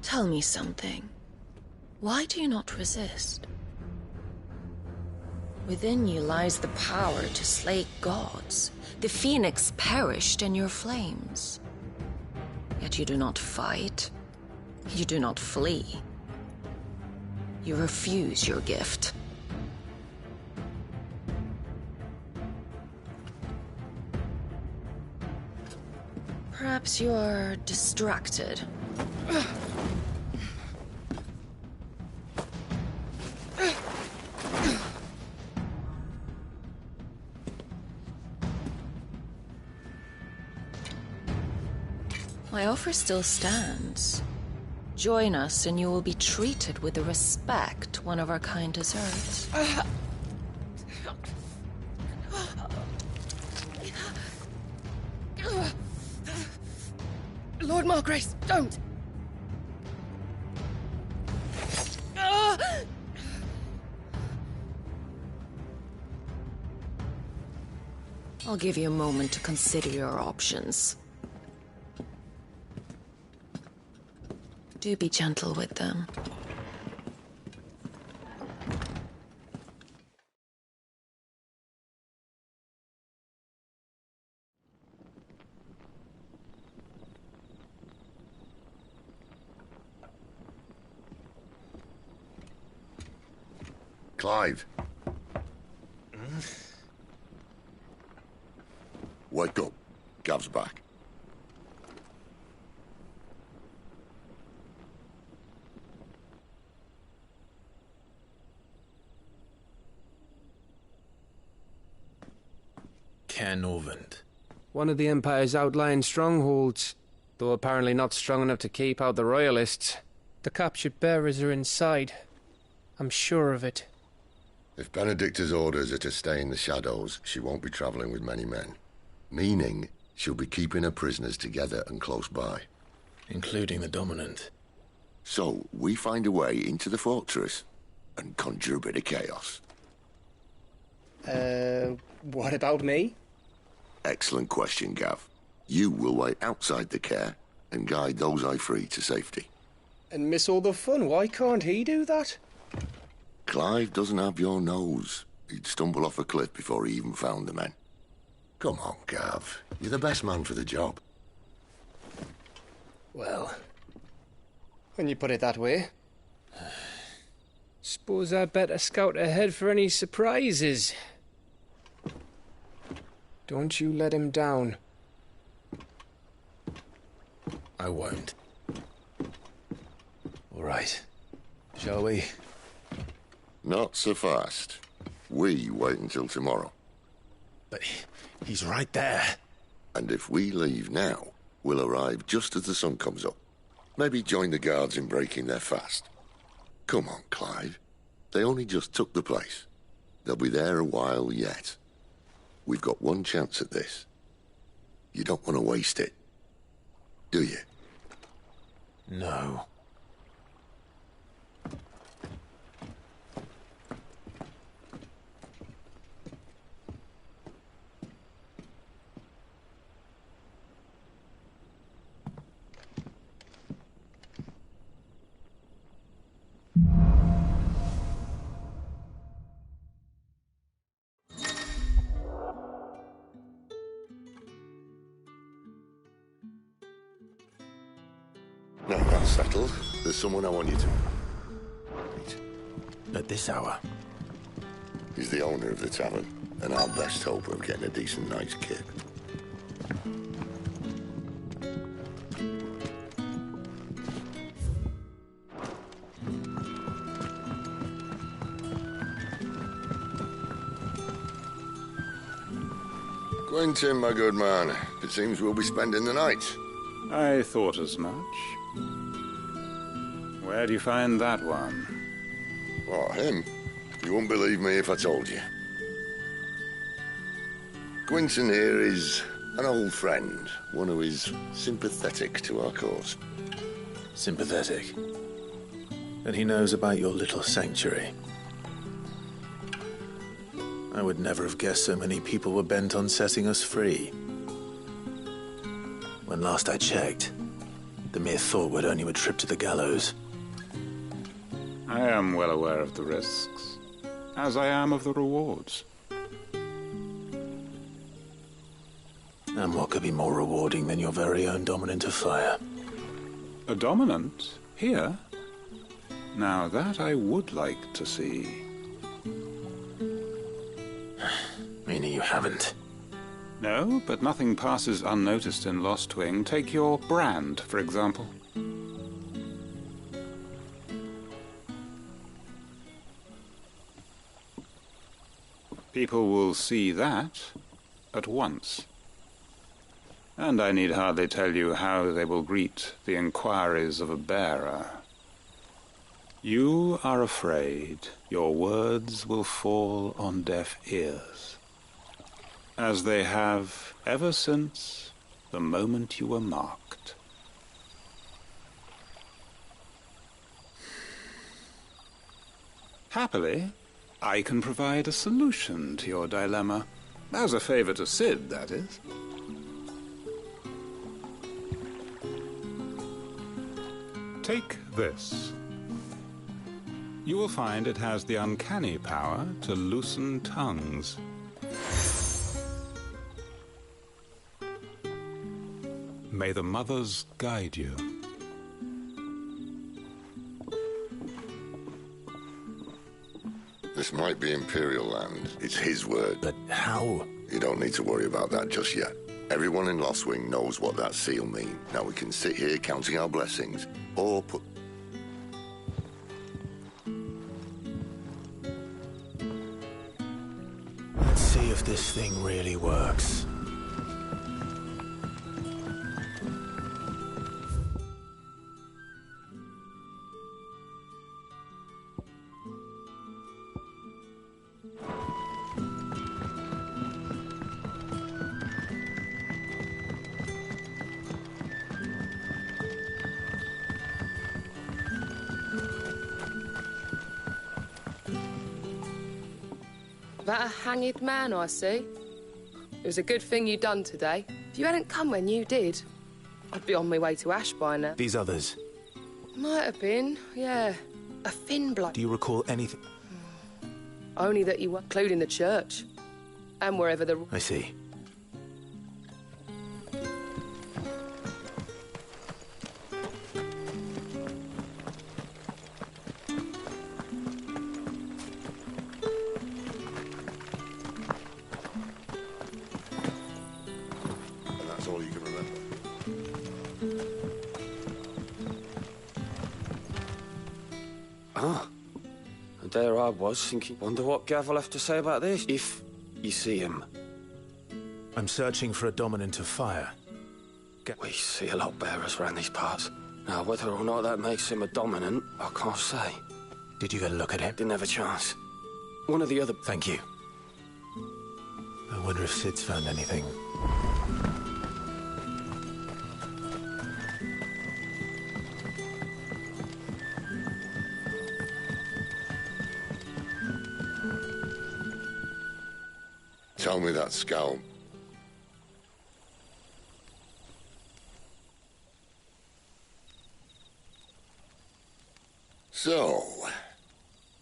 Tell me something. Why do you not resist? Within you lies the power to slay gods. The phoenix perished in your flames. Yet you do not fight. You do not flee. You refuse your gift. Perhaps you're distracted. My offer still stands. Join us and you will be treated with the respect one of our kind deserves. Lord Margrace, don't! I'll give you a moment to consider your options. Do be gentle with them. Clive. Wake up. Gav's back. Caernarvon. One of the Empire's outlying strongholds, though apparently not strong enough to keep out the Royalists. The captured bearers are inside. I'm sure of it. If Benedicta's orders are to stay in the shadows, she won't be travelling with many men. Meaning, she'll be keeping her prisoners together and close by. Including the Dominant. So, we find a way into the fortress and conjure a bit of chaos. What about me? Excellent question, Gav. You will wait outside the care and guide those I free to safety. And miss all the fun. Why can't he do that? Clive doesn't have your nose. He'd stumble off a cliff before he even found the men. Come on, Gav. You're the best man for the job. Well, when you put it that way. Suppose I'd better scout ahead for any surprises. Don't you let him down. I won't. All right. Shall we? Not so fast. We wait until tomorrow. But he's right there. And if we leave now, we'll arrive just as the sun comes up. Maybe join the guards in breaking their fast. Come on, Clive. They only just took the place. They'll be there a while yet. We've got one chance at this. You don't want to waste it, do you? No. Now that's settled. There's someone I want you to meet. At this hour? He's the owner of the tavern, and our best hope of getting a decent night's kip. Quentin, my good man. It seems we'll be spending the night. I thought as much. Where do you find that one? Oh, him? You wouldn't believe me if I told you. Quinton here is an old friend, one who is sympathetic to our cause. Sympathetic? And he knows about your little sanctuary. I would never have guessed so many people were bent on setting us free. When last I checked, the mere thought would earn you a trip to the gallows. I am well aware of the risks, as I am of the rewards. And what could be more rewarding than your very own dominant of fire? A dominant? Here? Now that I would like to see. Meaning you haven't? No, but nothing passes unnoticed in Lost Wing. Take your brand, for example. People will see that at once. And I need hardly tell you how they will greet the inquiries of a bearer. You are afraid your words will fall on deaf ears, as they have ever since the moment you were marked. Happily, I can provide a solution to your dilemma. As a favor to Sid, that is. Take this. You will find it has the uncanny power to loosen tongues. May the mothers guide you. This might be Imperial land. It's his word. But how? You don't need to worry about that just yet. Everyone in Lost Wing knows what that seal means. Now we can sit here counting our blessings, or put... Let's see if this thing really works. That a hanged man, I see. It was a good thing you done today. If you hadn't come when you did, I'd be on my way to Ash by now. These others. Might have been, yeah. A thin bloke. Do you recall anything? Only that you were, including the church. And wherever the... I see. All you can remember. Ah, and there I was thinking, wonder what Gav will have to say about this, if you see him. I'm searching for a dominant of fire. We see a lot of bearers around these parts. Now, whether or not that makes him a dominant, I can't say. Did you get a look at him? Didn't have a chance. One of the other... Thank you. I wonder if Sid's found anything. Tell me that scout. So,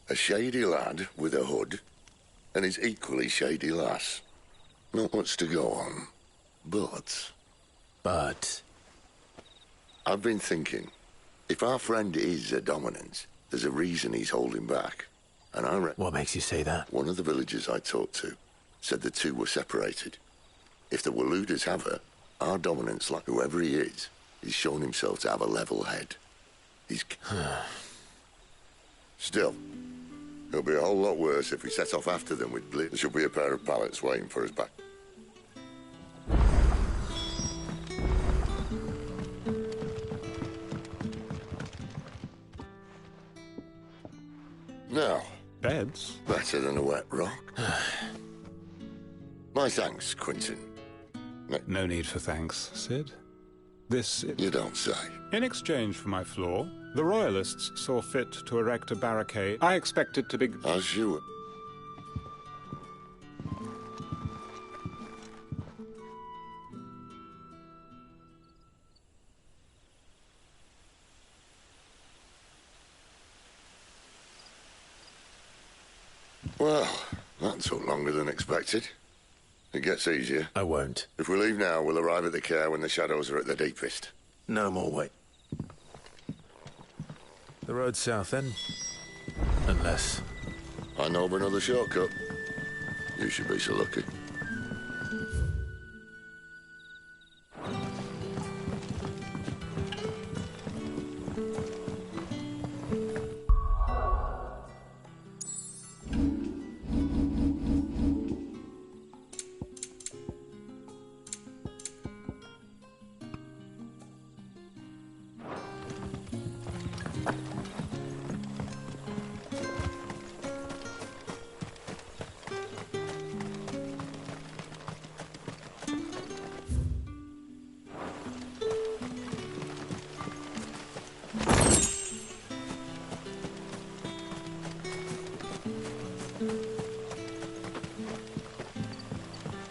a shady lad with a hood, and his equally shady lass. Not much to go on, but... But? I've been thinking, if our friend is a dominant, there's a reason he's holding back. And I reckon... What makes you say that? One of the villagers I talked to said the two were separated. If the Waluders have her, our dominant's like whoever he is, he's shown himself to have a level head. He's... Still, it'll be a whole lot worse if we set off after them with blitz. There should be a pair of pallets waiting for us back. beds. Better than a wet rock. My thanks, Quentin. No need for thanks, Sid. This... You don't say. In exchange for my floor, the Royalists saw fit to erect a barricade. I expected to be... As you were. Well, that took longer than expected. It gets easier. I won't. If we leave now, we'll arrive at the care when the shadows are at their deepest. No more wait. The road's south, then? Unless... I know of another shortcut. You should be so lucky.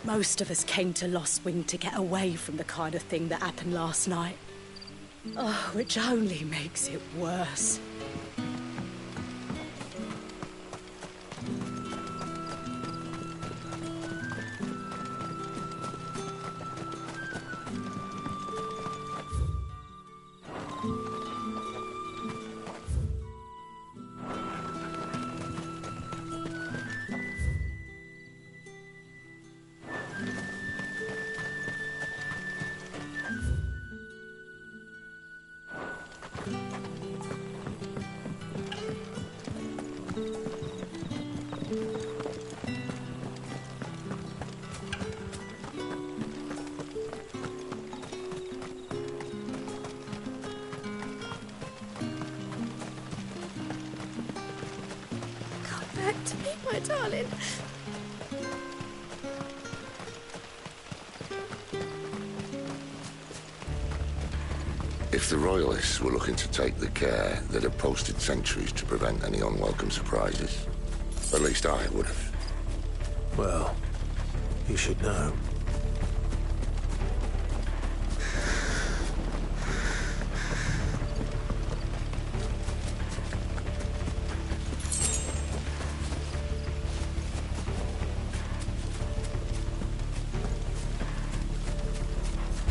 Most of us came to Lost Wing to get away from the kind of thing that happened last night. Oh, which only makes it worse. Back to me, my darling. If the Royalists were looking to take the care, they'd have posted sentries to prevent any unwelcome surprises. At least I would have. Well, you should know.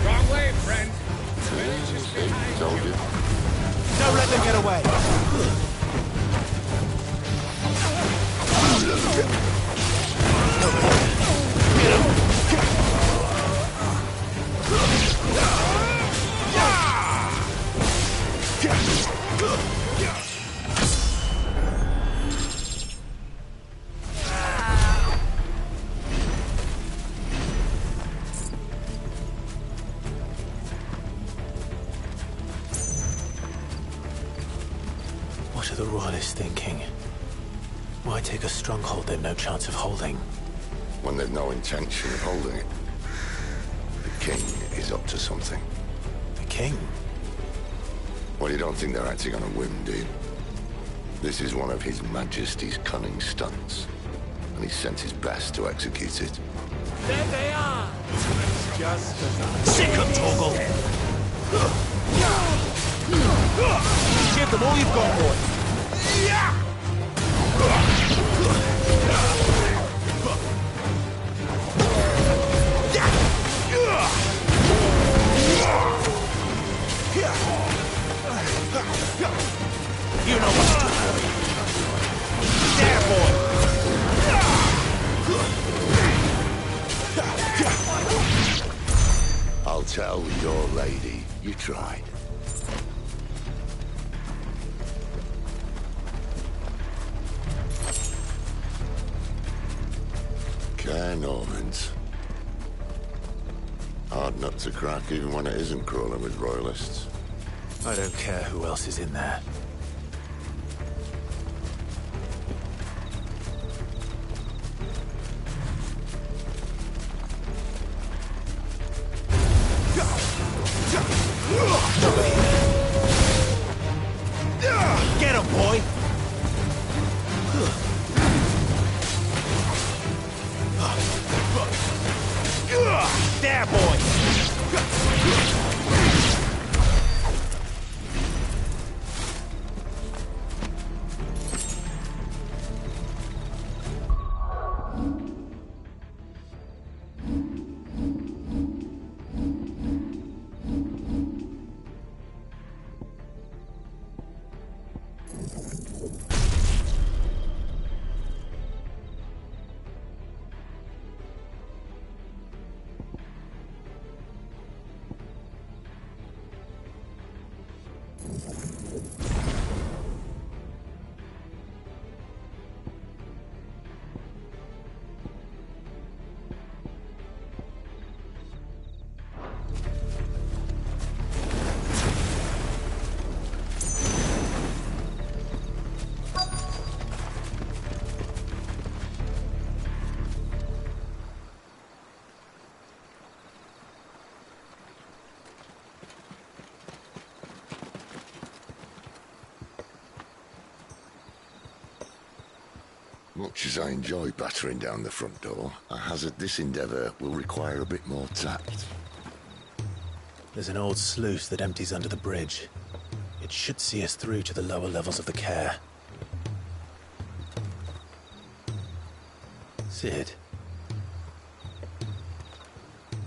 Wrong way, friend. Told you. Don't let them get away. What are the Royalists thinking? Why take a stronghold they've no chance of holding? When they've no intention of holding it. The king is up to something. The king? Well, you don't think they're acting on a whim, do you? This is one of His Majesty's cunning stunts, and he's sent his best to execute it. There they are. Just Sick of Torgal! give them all you've got, boy. You know what to do, boy. There, boy. I'll tell your lady you tried. Care Normans. Hard nut to crack even when it isn't crawling with royalists. I don't care who else is in there. there, boy! Much as I enjoy battering down the front door, I hazard this endeavour will require a bit more tact. There's an old sluice that empties under the bridge. It should see us through to the lower levels of the care. Sid.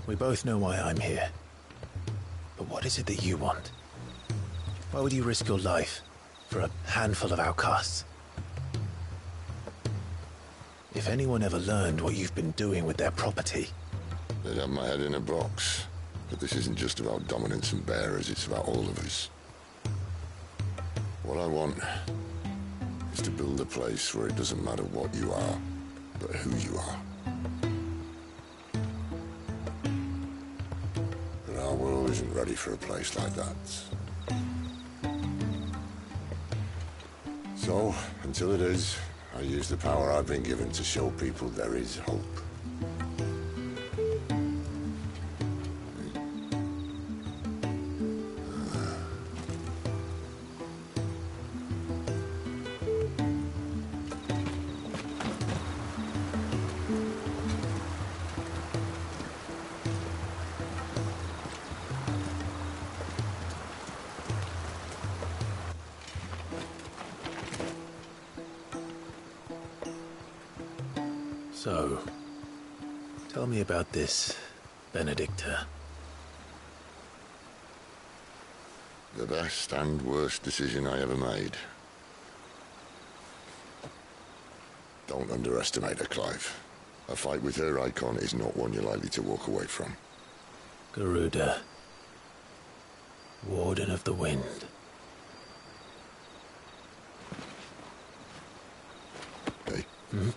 We both know why I'm here. But what is it that you want? Why would you risk your life for a handful of outcasts? If anyone ever learned what you've been doing with their property... They'd have my head in a box. But this isn't just about dominance and bearers, it's about all of us. What I want is to build a place where it doesn't matter what you are, but who you are. But our world isn't ready for a place like that. So, until it is, I use the power I've been given to show people there is hope. So, tell me about this Benedicta. The best and worst decision I ever made. Don't underestimate her, Clive. A fight with her icon is not one you're likely to walk away from. Garuda. Warden of the Wind. Hey? Hmm?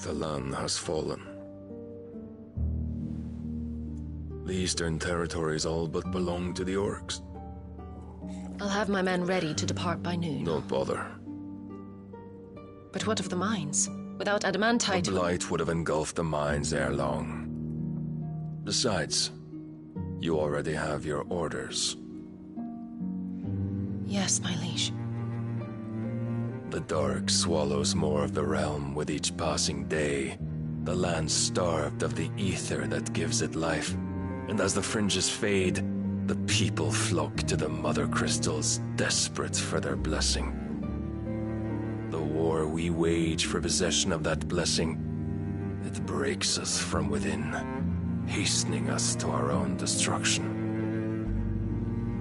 The land has fallen. The eastern territories all but belong to the orcs. I'll have my men ready to depart by noon. Don't bother. But what of the mines? Without adamantite... The blight would have engulfed the mines ere long. Besides, you already have your orders. Yes, my liege. The dark swallows more of the realm with each passing day. The The land starved of the ether that gives it life. And as the fringes fade, the people flock to the mother crystals, desperate for their blessing. The war we wage for possession of that blessing, it breaks us from within, hastening us to our own destruction.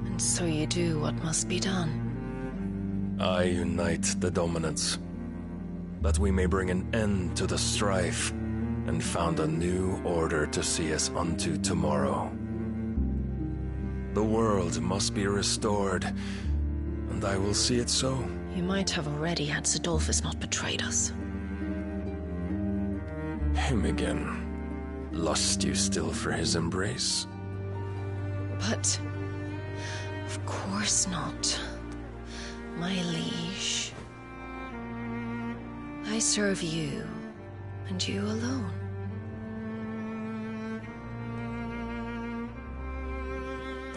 And so you do what must be done. I unite the dominants, that we may bring an end to the strife, and found a new order to see us unto tomorrow. The world must be restored, and I will see it so. You might have already had Sidolphus not betrayed us. Him again. Lust you still for his embrace? But... of course not, my liege. I serve you, and you alone.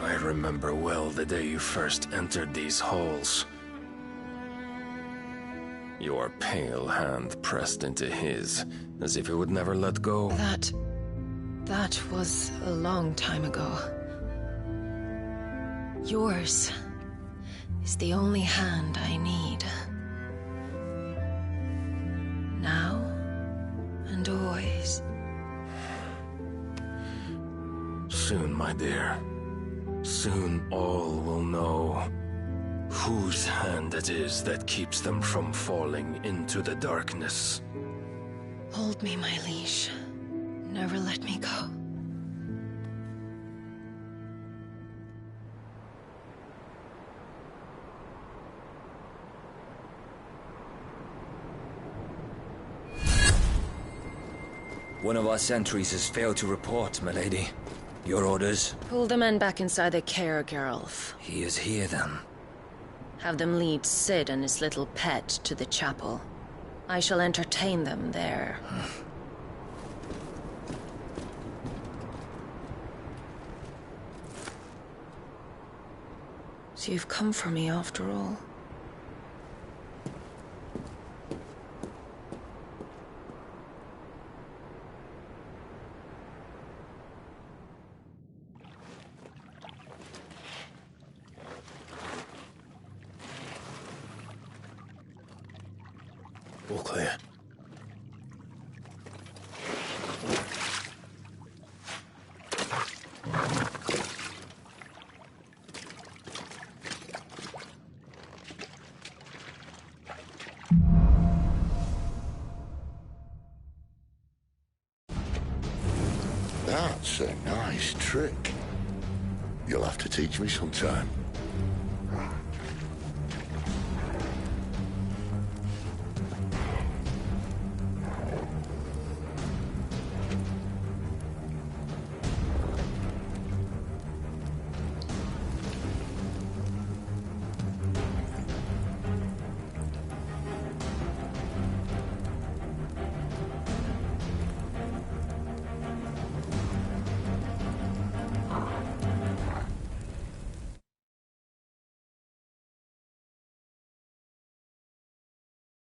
I remember well the day you first entered these halls. Your pale hand pressed into his, as if it would never let go. That was a long time ago. Yours is the only hand I need. Now and always. Soon, my dear. Soon all will know whose hand it is that keeps them from falling into the darkness. Hold me, my liege. Never let me go. One of our sentries has failed to report, my lady. Your orders? Pull the men back inside their care, Geralf. He is here, then. Have them lead Sid and his little pet to the chapel. I shall entertain them there. So you've come for me after all. All clear. That's a nice trick. You'll have to teach me sometime.